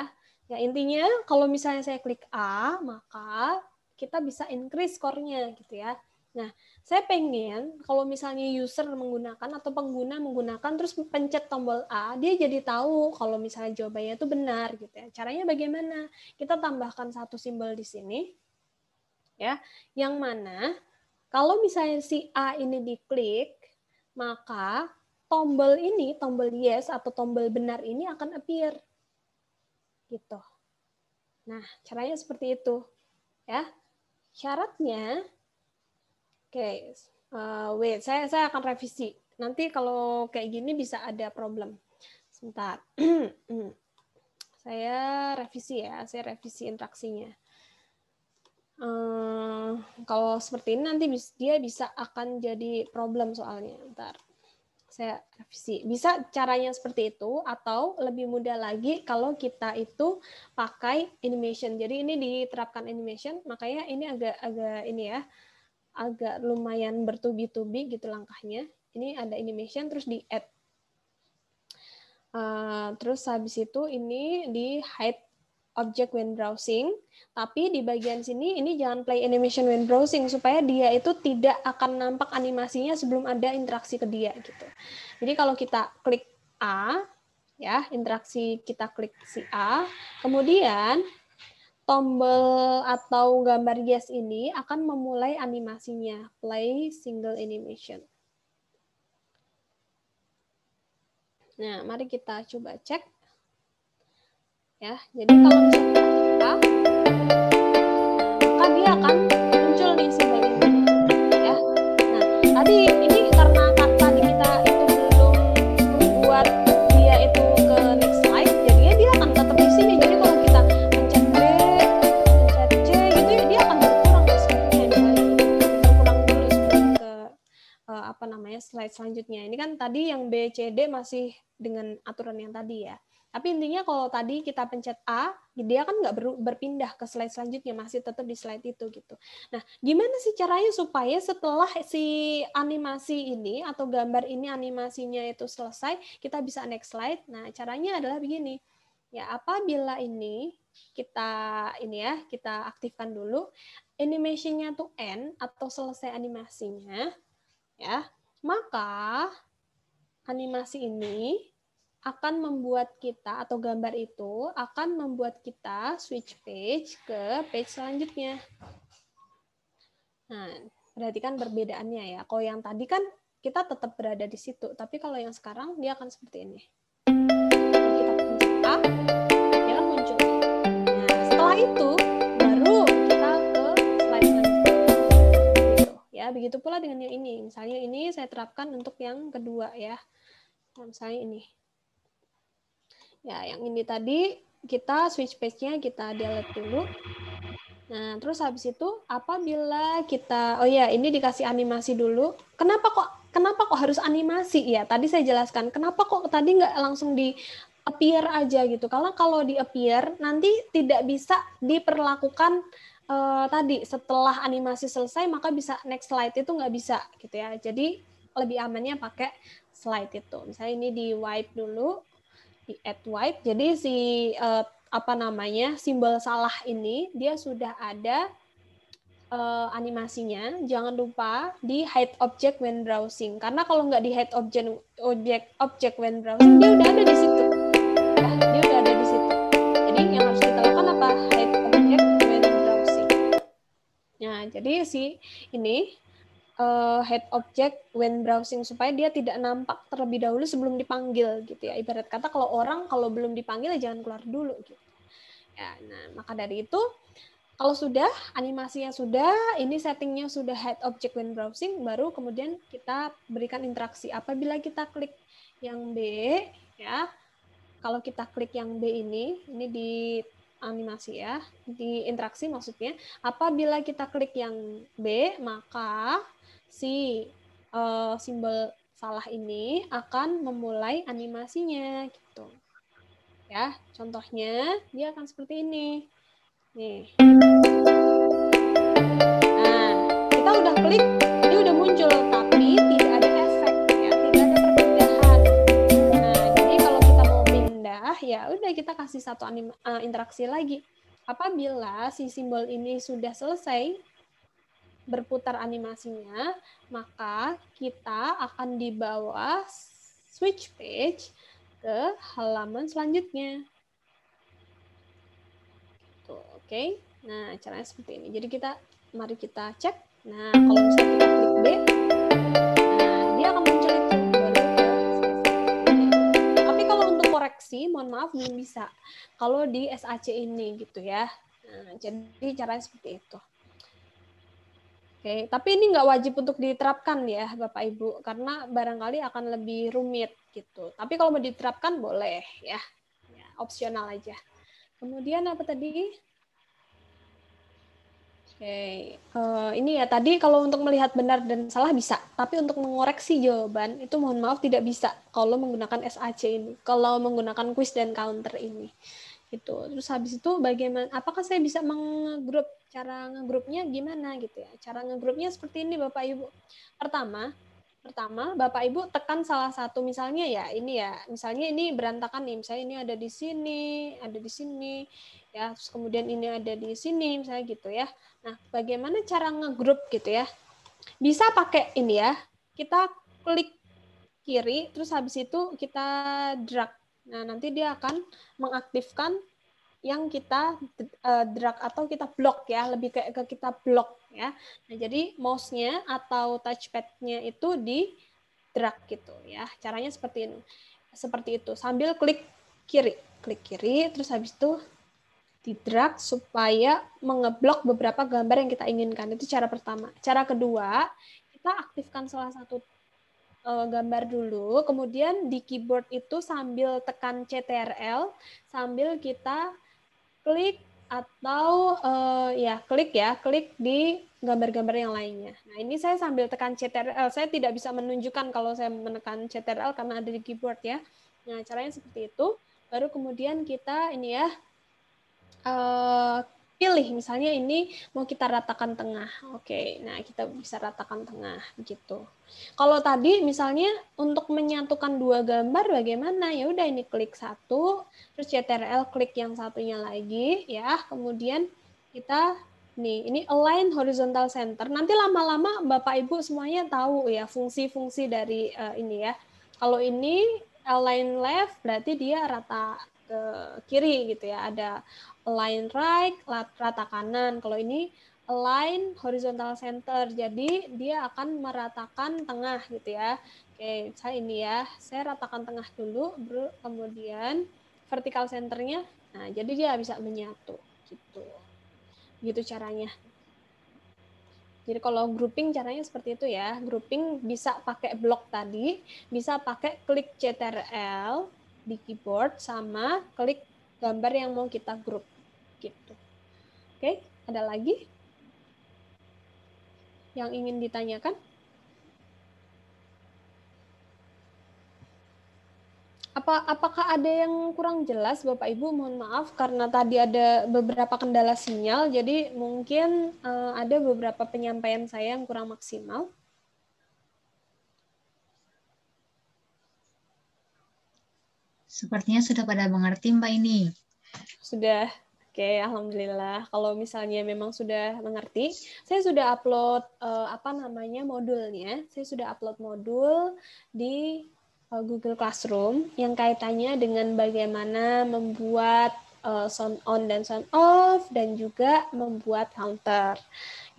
Ya intinya kalau misalnya saya klik A, maka kita bisa increase skornya gitu ya. Nah, saya pengen kalau misalnya user menggunakan atau pengguna menggunakan terus pencet tombol A, dia jadi tahu kalau misalnya jawabannya itu benar gitu ya. Caranya bagaimana? Kita tambahkan satu simbol di sini ya, yang mana Kalau misalnya si A ini diklik, maka tombol ini, tombol yes atau tombol benar ini akan appear. Gitu. Nah, caranya seperti itu. Ya. Syaratnya, oke, wait, saya akan revisi. Nanti kalau kayak gini bisa ada problem. Sebentar. Saya revisi interaksinya. Kalau seperti ini nanti dia bisa akan jadi problem soalnya. Ntar saya revisi. Bisa caranya seperti itu atau lebih mudah lagi kalau kita itu pakai animation. Jadi ini diterapkan animation, makanya ini agak ini ya, agak lumayan bertubi-tubi gitu langkahnya. Ini ada animation terus di add. Terus habis itu ini di hide object when browsing, tapi di bagian sini ini jangan play animation when browsing supaya dia itu tidak akan nampak animasinya sebelum ada interaksi ke dia gitu. Jadi kalau kita klik A, ya interaksi kita klik si A, kemudian tombol atau gambar yes ini akan memulai animasinya, play single animation. Nah, mari kita coba cek. Ya, jadi kalau misalnya kita, maka dia akan muncul nih simbol ini. Ya. Nah, tadi ini karena tadi kita itu belum membuat dia itu ke next slide, jadinya dia akan tetap di sini. Jadi kalau kita pencet B, pencet C, gitu dia akan berkurang slide-nya. Berkurang dulu sebelum ke slide selanjutnya. Ini kan tadi yang B, C, D masih dengan aturan yang tadi ya. Tapi intinya kalau tadi kita pencet A, dia kan nggak berpindah ke slide selanjutnya, masih tetap di slide itu gitu. Nah, gimana sih caranya supaya setelah si animasi ini atau gambar ini animasinya itu selesai, kita bisa next slide? Nah, caranya adalah begini. Ya, apabila ini kita aktifkan dulu animation-nya tuh end atau selesai animasinya, ya, maka animasi ini akan membuat kita, atau gambar itu akan membuat kita switch page ke page selanjutnya. Nah, perhatikan perbedaannya ya. Kalau yang tadi kan kita tetap berada di situ, tapi kalau yang sekarang dia akan seperti ini. Kalau kita pencet A, dia akan muncul. Nah, setelah itu baru kita ke slide selanjutnya. Gitu, ya, begitu pula dengan yang ini. Misalnya ini saya terapkan untuk yang kedua ya. Nah, misalnya ini. Ya, yang ini tadi kita switch page-nya kita delete dulu. Nah, terus habis itu apabila kita ini dikasih animasi dulu. Kenapa kok harus animasi? Ya, tadi saya jelaskan. Kenapa kok tadi nggak langsung di appear aja gitu. Karena kalau di appear nanti tidak bisa diperlakukan tadi setelah animasi selesai maka bisa next slide itu nggak bisa gitu ya. Jadi lebih amannya pakai slide itu. Misalnya ini di wipe dulu. Di add wipe, jadi si simbol salah ini dia sudah ada animasinya. Jangan lupa di hide object when browsing, karena kalau nggak di hide object when browsing dia udah ada di situ. Nah, dia udah ada di situ. Jadi yang harus kita lakukan apa? Hide object when browsing. Nah, jadi si ini head object when browsing supaya dia tidak nampak terlebih dahulu sebelum dipanggil gitu ya. Ibarat kata kalau belum dipanggil ya jangan keluar dulu gitu. Ya, nah maka dari itu kalau sudah animasinya sudah, ini settingnya sudah head object when browsing, baru kemudian kita berikan interaksi. Apabila kita klik yang B ya, kalau kita klik yang B ini di animasi ya, di interaksi maksudnya. Apabila kita klik yang B, maka si simbol salah ini akan memulai animasinya gitu. Ya, contohnya dia akan seperti ini. Nih. Nah, kita udah klik, dia udah muncul, tapi tidak ada efek ya, tidak ada perpindahan. Nah, jadi kalau kita mau pindah, ya udah kita kasih satu interaksi lagi. Apabila si simbol ini sudah selesai berputar animasinya, maka kita akan dibawa switch page ke halaman selanjutnya. Tuh, oke. Nah, caranya seperti ini. Jadi mari kita cek. Nah, kalau misalnya kita klik B, nah dia akan muncul itu baru ke SAC. Tapi kalau untuk koreksi, mohon maaf belum bisa. Kalau di SAC ini gitu ya. Nah, jadi caranya seperti itu. Oke, tapi ini nggak wajib untuk diterapkan ya Bapak Ibu, karena barangkali akan lebih rumit gitu. Tapi kalau mau diterapkan boleh ya, opsional aja. Kemudian apa tadi? Oke, ini ya tadi kalau untuk melihat benar dan salah bisa, tapi untuk mengoreksi jawaban itu mohon maaf tidak bisa kalau menggunakan SAC ini, kalau menggunakan quiz dan counter ini. Gitu. Terus habis itu bagaimana? Apakah saya bisa menggrup? Cara ngegrupnya gimana gitu ya? Cara ngegrupnya seperti ini Bapak Ibu. Pertama Bapak Ibu tekan salah satu misalnya ya ini ya, misalnya ini berantakan nih, misalnya ini ada di sini, ya, terus kemudian ini ada di sini, misalnya gitu ya. Nah, bagaimana cara ngegrup gitu ya? Bisa pakai ini ya, kita klik kiri, terus habis itu kita drag. Nah, nanti dia akan mengaktifkan yang kita drag atau kita blok ya, lebih kayak ke kita blok ya. Nah, jadi mouse-nya atau touchpad-nya itu di drag gitu ya. Caranya seperti ini. Seperti itu. Sambil klik kiri, terus habis itu di drag supaya mengeblok beberapa gambar yang kita inginkan. Itu cara pertama. Cara kedua, kita aktifkan salah satu gambar dulu, kemudian di keyboard itu sambil tekan CTRL, sambil kita klik atau klik di gambar-gambar yang lainnya. Nah, ini saya sambil tekan CTRL, saya tidak bisa menunjukkan kalau saya menekan CTRL karena ada di keyboard ya. Nah, caranya seperti itu. Baru kemudian kita ini ya, pilih misalnya ini mau kita ratakan tengah. Oke, nah kita bisa ratakan tengah begitu. Kalau tadi misalnya untuk menyatukan dua gambar bagaimana? Ya udah ini klik satu, terus CTRL klik yang satunya lagi ya. Kemudian kita ini align horizontal center. Nanti lama-lama Bapak Ibu semuanya tahu ya fungsi-fungsi dari ini ya. Kalau ini align left berarti dia rata ke kiri gitu ya. Ada align right, rata kanan. Kalau ini align horizontal center, jadi dia akan meratakan tengah gitu ya. Oke, saya ini ya, saya ratakan tengah dulu, kemudian vertical centernya, nah jadi dia bisa menyatu gitu. Gitu caranya. Jadi kalau grouping caranya seperti itu ya. Grouping bisa pakai blok tadi, bisa pakai klik CTRL di keyboard sama klik gambar yang mau kita group gitu. Oke, ada lagi yang ingin ditanyakan? Apakah ada yang kurang jelas, Bapak Ibu? Mohon maaf karena tadi ada beberapa kendala sinyal, jadi mungkin ada beberapa penyampaian saya yang kurang maksimal. Sepertinya sudah pada mengerti Mbak ini. Sudah. Oke, alhamdulillah. Kalau misalnya memang sudah mengerti, saya sudah upload modulnya. Saya sudah upload modul di Google Classroom yang kaitannya dengan bagaimana membuat sound on dan sound off dan juga membuat counter.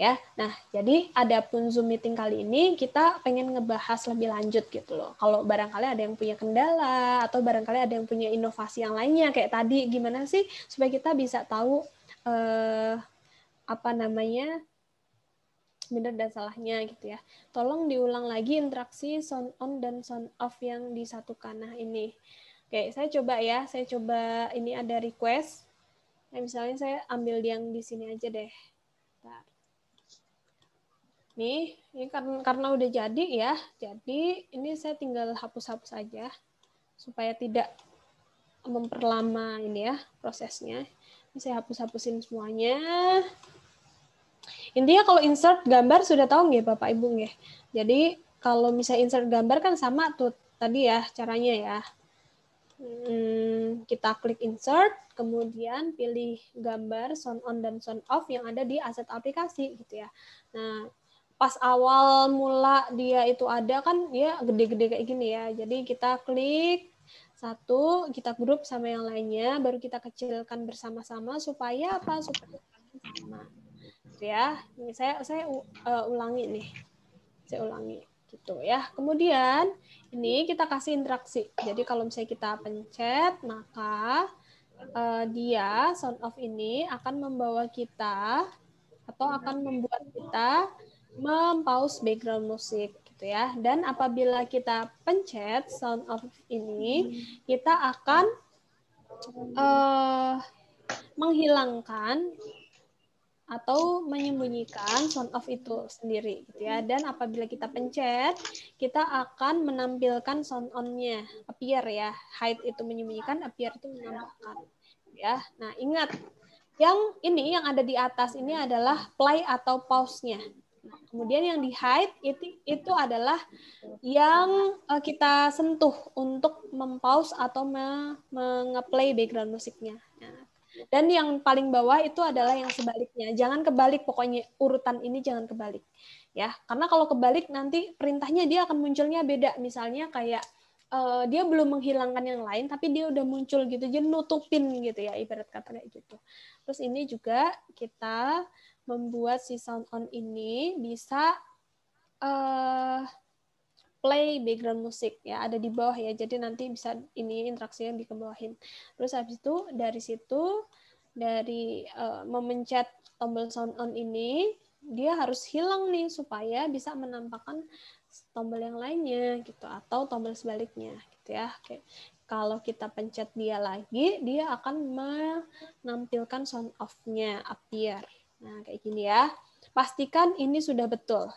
Ya, nah jadi adapun Zoom meeting kali ini kita pengen ngebahas lebih lanjut gitu loh. Kalau barangkali ada yang punya kendala atau barangkali ada yang punya inovasi yang lainnya kayak tadi, gimana sih supaya kita bisa tahu benar dan salahnya gitu ya. Tolong diulang lagi interaksi sound on dan sound off yang disatukan. Nah ini, oke saya coba ini ada request. Nah, misalnya saya ambil yang di sini aja deh. Bentar. Nih, ini karena udah jadi ya, jadi ini saya tinggal hapus-hapus aja supaya tidak memperlama ini ya prosesnya. Ini saya hapus-hapusin semuanya. Intinya kalau insert gambar sudah tahu nggak Bapak Ibu nggak? Jadi kalau misalnya insert gambar kan sama tuh tadi ya caranya ya. Kita klik insert, kemudian pilih gambar sound on dan sound off yang ada di aset aplikasi gitu ya. Nah, pas awal mula dia itu ada kan dia gede-gede kayak gini ya. Jadi kita klik satu, kita grup sama yang lainnya, baru kita kecilkan bersama-sama supaya apa? Supaya sama. gitu ya. Ini saya ulangi nih. Saya ulangi gitu ya. Kemudian ini kita kasih interaksi. Jadi kalau misalnya kita pencet, maka dia sound off ini akan membawa kita atau akan membuat kita mempause background musik gitu ya. Dan apabila kita pencet sound off ini, kita akan menghilangkan atau menyembunyikan sound off itu sendiri gitu ya. Dan apabila kita pencet, kita akan menampilkan sound on-nya, appear ya. Hide itu menyembunyikan, appear itu menampakkan ya. Nah, ingat yang ada di atas ini adalah play atau pause-nya. Nah, kemudian yang di hide itu adalah yang kita sentuh untuk mempause atau nge-play background musiknya. Nah, dan yang paling bawah itu adalah yang sebaliknya. Jangan kebalik, pokoknya urutan ini jangan kebalik. Ya, karena kalau kebalik nanti perintahnya dia akan munculnya beda. Misalnya kayak dia belum menghilangkan yang lain, tapi dia udah muncul gitu, jadi nutupin gitu ya, ibarat kata kayak gitu. Terus ini juga kita membuat si sound on ini bisa play background musik ya, ada di bawah ya, jadi nanti bisa ini interaksinya dikebawahin. Terus habis itu dari situ, dari memencet tombol sound on ini, dia harus hilang nih supaya bisa menampakkan tombol yang lainnya gitu, atau tombol sebaliknya gitu ya. Oke. Kalau kita pencet dia lagi, dia akan menampilkan sound off-nya, appear. Nah, kayak gini ya. Pastikan ini sudah betul.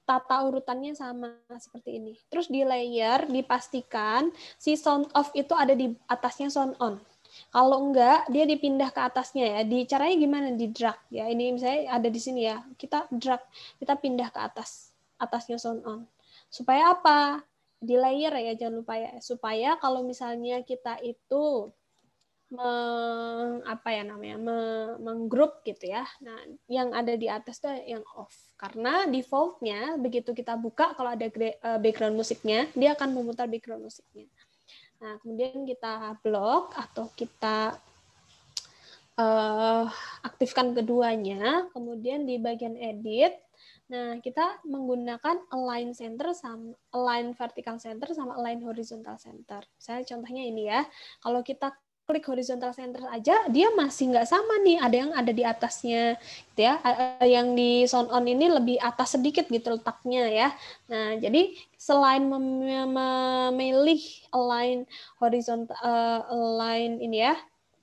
Tata urutannya sama seperti ini. Terus di layer dipastikan si sound off itu ada di atasnya sound on. Kalau enggak, dia dipindah ke atasnya ya. Di caranya gimana? Di drag ya. Ini misalnya ada di sini ya. Kita drag, kita pindah ke atas. Atasnya sound on. Supaya apa? Di layer ya, jangan lupa ya. Supaya kalau misalnya kita itu menggroup gitu ya. Nah, yang ada di atas tuh yang off. Karena default-nya begitu kita buka kalau ada background musiknya, dia akan memutar background musiknya. Nah, kemudian kita block atau kita aktifkan keduanya, kemudian di bagian edit, nah kita menggunakan align center sama align vertical center sama align horizontal center. Misalnya contohnya ini ya, kalau kita klik horizontal center aja, dia masih nggak sama nih, ada yang ada di atasnya, gitu ya. Yang di sound on ini lebih atas sedikit gitu letaknya ya. Nah, jadi selain memilih align horizontal, align ini ya,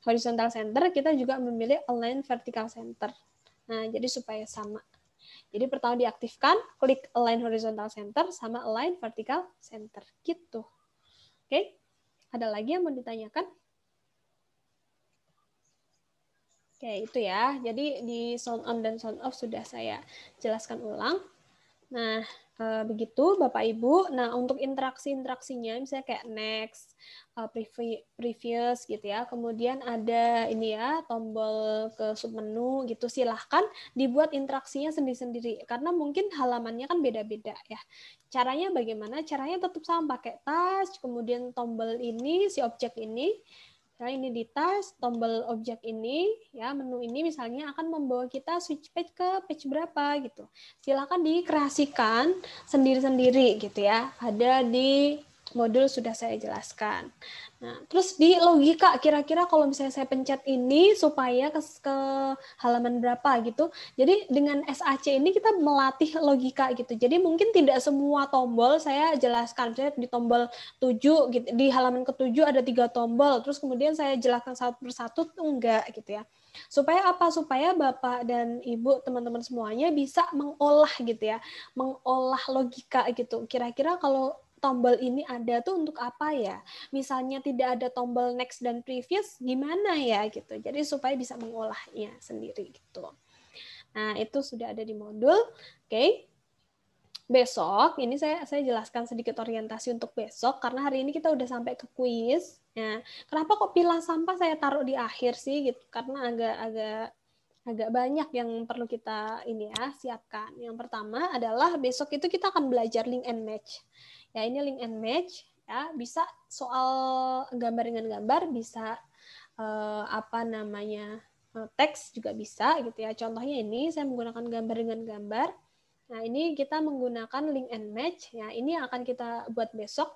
horizontal center, kita juga memilih align vertical center. Nah, jadi supaya sama. Jadi pertama diaktifkan, klik align horizontal center sama align vertical center. Gitu. Oke? Ada lagi yang mau ditanyakan? Oke, itu ya. Jadi di sound on dan sound off sudah saya jelaskan ulang. Nah, begitu Bapak Ibu. Nah, untuk interaksi-interaksinya misalnya kayak next, previous gitu ya. Kemudian ada ini ya, tombol ke submenu gitu. Silahkan dibuat interaksinya sendiri-sendiri karena mungkin halamannya kan beda-beda ya. Caranya bagaimana? Caranya tetap sama, pakai touch, kemudian tombol ini, si objek ini. Nah, ini di tas, tombol objek ini, ya menu ini misalnya akan membawa kita switch page ke page berapa gitu. Silakan dikreasikan sendiri-sendiri gitu ya. Ada di modul sudah saya jelaskan. Nah, terus di logika, kira-kira kalau misalnya saya pencet ini supaya ke halaman berapa gitu. Jadi dengan SAC ini kita melatih logika gitu. Jadi mungkin tidak semua tombol saya jelaskan. Misalnya di tombol 7, gitu, di halaman ke-7 ada 3 tombol. Terus kemudian saya jelaskan satu persatu, enggak gitu ya. Supaya apa? Supaya Bapak dan Ibu, teman-teman semuanya bisa mengolah gitu ya. Mengolah logika gitu. Kira-kira kalau tombol ini ada tuh untuk apa ya? Misalnya tidak ada tombol next dan previous, gimana ya gitu. Jadi supaya bisa mengolahnya sendiri gitu. Nah, itu sudah ada di modul. Oke. Besok ini saya jelaskan sedikit orientasi untuk besok karena hari ini kita udah sampai ke kuis. Nah, kenapa kok pilah sampah saya taruh di akhir sih gitu? Karena agak banyak yang perlu kita ini ya siapkan. Yang pertama adalah besok itu kita akan belajar link and match. Ya, ini link and match ya, bisa soal gambar dengan gambar, bisa teks juga bisa gitu ya. Contohnya ini saya menggunakan gambar dengan gambar. Nah, ini kita menggunakan link and match. Ya, ini akan kita buat besok.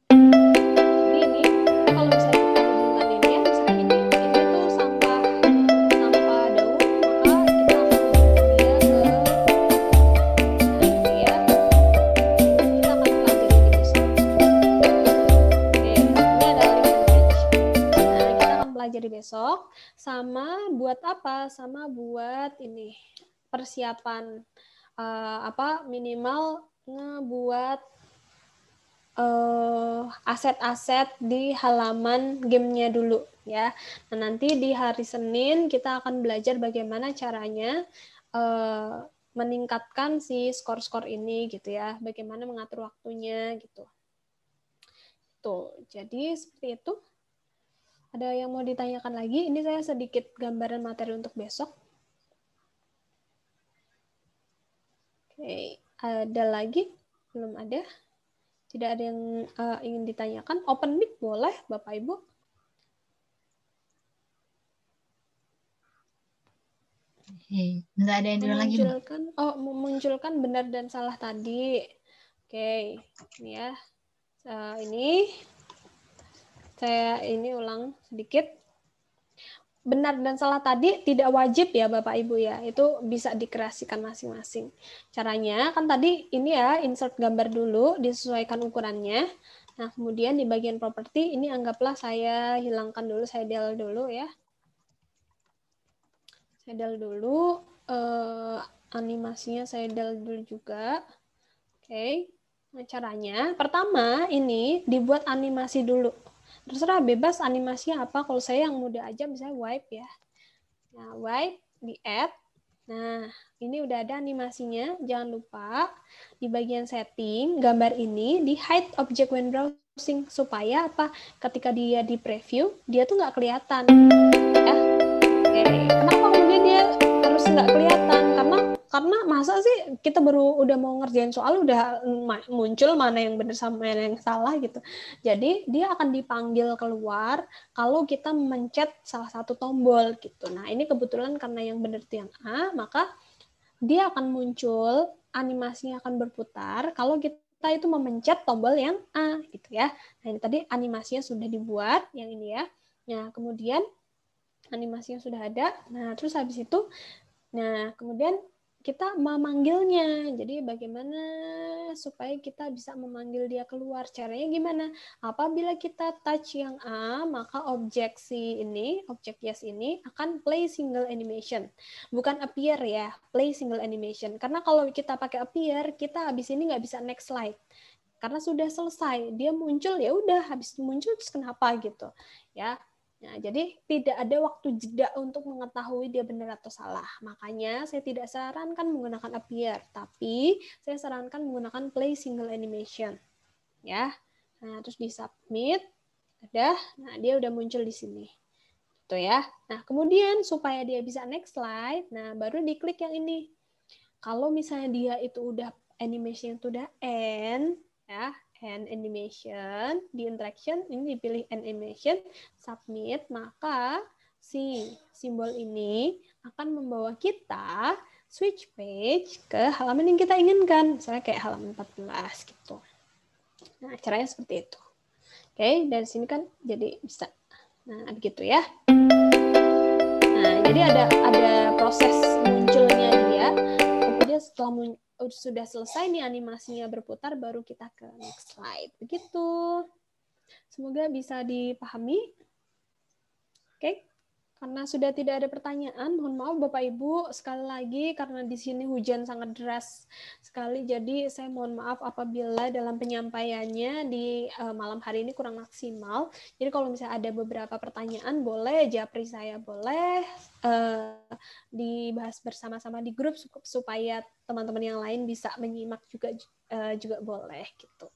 Jadi ini kalau misalnya kita hubungkan ini ya, misalnya ini tuh sampah daun, maka kita akan hubungkan dia ke ini ya. Kita akan pelajari di besok. Oke, ini adalah link and match. Nah, kita akan pelajari besok. Sama buat apa? Sama buat ini persiapan minimal ngebuat aset-aset di halaman gamenya dulu ya. Nah, nanti di hari Senin kita akan belajar bagaimana caranya meningkatkan si skor-skor ini gitu ya. Bagaimana mengatur waktunya gitu. Tuh, jadi seperti itu. Ada yang mau ditanyakan lagi? Ini saya sedikit gambaran materi untuk besok. Oke, ada lagi? Belum ada? Tidak ada yang ingin ditanyakan? Open mic boleh, Bapak Ibu? Nggak ada yang dulu lagi, Mbak. Memunculkan benar dan salah tadi. Oke, ini ya. Ini saya ulang sedikit. Benar dan salah tadi tidak wajib ya Bapak Ibu ya, itu bisa dikreasikan masing-masing. Caranya kan tadi ini ya, insert gambar dulu, disesuaikan ukurannya. Nah, kemudian di bagian properti ini anggaplah saya hilangkan dulu, saya del dulu ya. Saya del dulu, animasinya saya del dulu juga. Oke, nah caranya pertama ini dibuat animasi dulu. Terserah bebas animasinya apa. Kalau saya yang mudah aja misalnya wipe ya. Nah, wipe di add. Nah, ini udah ada animasinya. Jangan lupa di bagian setting gambar ini di hide object when browsing supaya apa? Ketika dia di preview, dia tuh nggak kelihatan. Ya. Oke. Kenapa kemudian dia harus nggak kelihatan? Karena masa sih kita baru udah mau ngerjain soal udah muncul mana yang benar sama mana yang salah gitu. Jadi dia akan dipanggil keluar kalau kita mencet salah satu tombol gitu. Nah, ini kebetulan karena yang benar itu yang A, maka dia akan muncul, animasinya akan berputar kalau kita itu memencet tombol yang A gitu ya. Nah, ini tadi animasinya sudah dibuat yang ini ya. Nah, kemudian animasinya sudah ada. Nah, terus habis itu kemudian kita memanggilnya. Jadi bagaimana supaya kita bisa memanggil dia keluar? Caranya gimana? Apabila kita touch yang A, maka objek yes ini akan play single animation. Bukan appear ya, play single animation. Karena kalau kita pakai appear, kita habis ini nggak bisa next slide. Karena sudah selesai, dia muncul ya udah, habis muncul terus kenapa gitu. Ya. Nah, jadi tidak ada waktu jeda untuk mengetahui dia benar atau salah. Makanya saya tidak sarankan menggunakan appear, tapi saya sarankan menggunakan play single animation. Ya. Nah, terus di submit, udah. Nah, dia udah muncul di sini. Gitu ya. Nah, kemudian supaya dia bisa next slide, nah baru diklik yang ini. Kalau misalnya dia itu udah animation itu udah end, ya, end animation, di interaction ini dipilih end animation, submit, maka si simbol ini akan membawa kita switch page ke halaman yang kita inginkan, misalnya kayak halaman 14 gitu. Nah, caranya seperti itu. Oke, dari sini kan jadi bisa. Nah, begitu ya. Nah, jadi ada proses munculnya dia. Kemudian setelah sudah selesai nih animasinya berputar, baru kita ke next slide. Begitu. Semoga bisa dipahami. Oke. Karena sudah tidak ada pertanyaan, mohon maaf Bapak Ibu, sekali lagi karena di sini hujan sangat deras sekali, jadi saya mohon maaf apabila dalam penyampaiannya di malam hari ini kurang maksimal. Jadi kalau misalnya ada beberapa pertanyaan, boleh japri saya, boleh dibahas bersama-sama di grup supaya teman-teman yang lain bisa menyimak juga boleh gitu.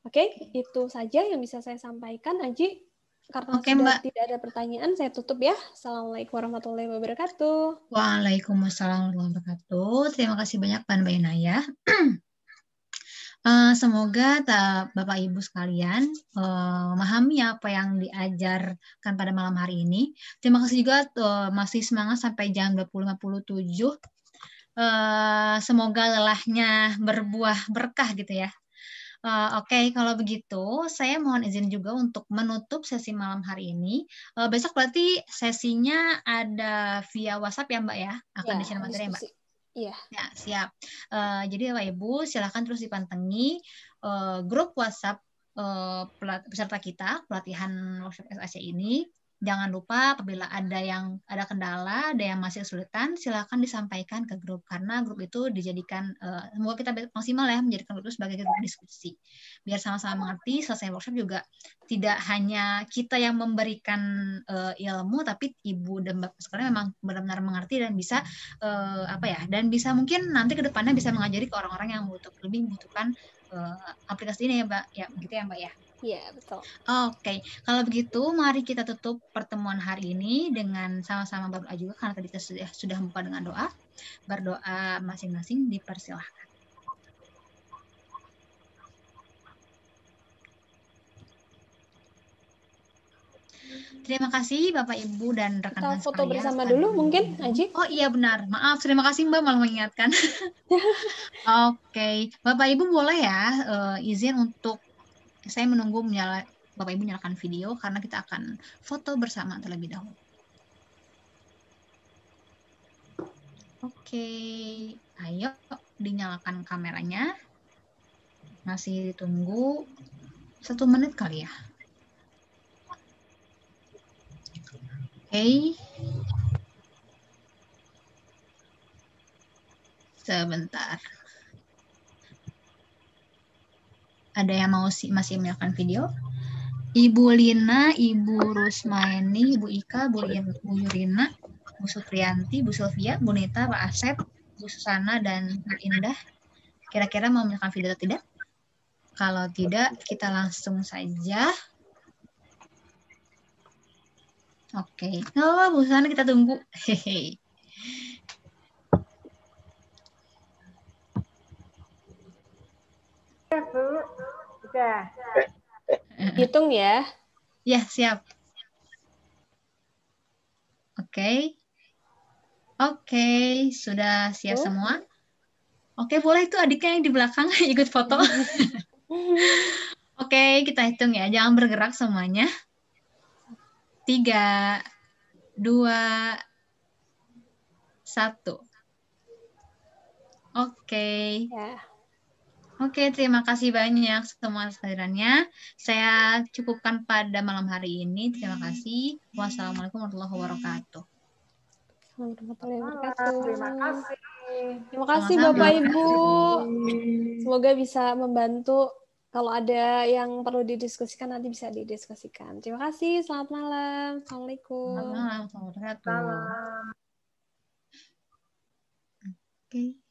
Oke, itu saja yang bisa saya sampaikan, Aji. Karena Oke, sudah Mbak. tidak ada pertanyaan, saya tutup ya. Assalamualaikum warahmatullahi wabarakatuh. Waalaikumsalam warahmatullahi wabarakatuh. Terima kasih banyak Mbak Inaya. Semoga Bapak Ibu sekalian memahami apa yang diajarkan pada malam hari ini. Terima kasih juga masih semangat sampai jam 20.57. Semoga lelahnya berbuah berkah gitu ya. Oke, kalau begitu saya mohon izin juga untuk menutup sesi malam hari ini. Besok berarti sesinya ada via WhatsApp ya Mbak ya? Akan di-share materi ya Mbak? Iya. Ya, siap. Jadi Bapak Ibu silahkan terus dipantengi grup WhatsApp peserta kita pelatihan workshop SAC ini. Jangan lupa apabila ada kendala, ada yang masih kesulitan, silakan disampaikan ke grup karena grup itu dijadikan semoga kita maksimal ya menjadikan grup itu sebagai grup diskusi. Biar sama-sama mengerti selesai workshop juga tidak hanya kita yang memberikan ilmu tapi Ibu dan Bapak sekalian memang benar-benar mengerti dan bisa dan bisa mungkin nanti ke depannya bisa mengajari ke orang-orang yang lebih membutuhkan aplikasi ini ya Mbak. Ya, begitu ya Mbak ya. Iya, betul. Oke, kalau begitu mari kita tutup pertemuan hari ini dengan sama-sama berdoa juga karena tadi kita sudah membuka dengan doa. Berdoa masing-masing dipersilahkan. Terima kasih Bapak Ibu dan rekan-rekan sekalian. Kita foto bersama dulu mungkin, Aji. Oh iya benar, maaf. Terima kasih Mbak malah mengingatkan. Oke, Bapak Ibu boleh ya izin untuk saya menunggu Bapak Ibu nyalakan video karena kita akan foto bersama terlebih dahulu. Oke, ayo dinyalakan kameranya. Masih ditunggu 1 menit kali ya. Oke. Sebentar. Ada yang masih menyalakan video? Ibu Lina, Ibu Rusmaini, Ibu Ika, Bu Yurina, Bu Supriyanti, Bu Sylvia, Bu Nita, Pak Asep, Bu Susana, dan Bu Indah. Kira-kira mau menyalakan video atau tidak? Kalau tidak, kita langsung saja. Oke. Oh, Bu Susana kita tunggu. Hehe. Udah. Hitung ya. Ya, siap. Oke. Oke, sudah siap semua? Oke, boleh itu adiknya yang di belakang ikut foto. Oke, kita hitung ya. Jangan bergerak semuanya. 3, 2, 1. Oke. Ya. Oke, terima kasih banyak semua kehadirannya. Saya cukupkan pada malam hari ini. Terima kasih. Wassalamualaikum warahmatullahi wabarakatuh. Warahmatullahi wabarakatuh. Terima kasih. Terima kasih Sama-sama. Bapak Ibu. Semoga bisa membantu. Kalau ada yang perlu didiskusikan nanti bisa didiskusikan. Terima kasih. Selamat malam. Assalamualaikum. Selamat malam. Warahmatullahi wabarakatuh. Salam. Oke.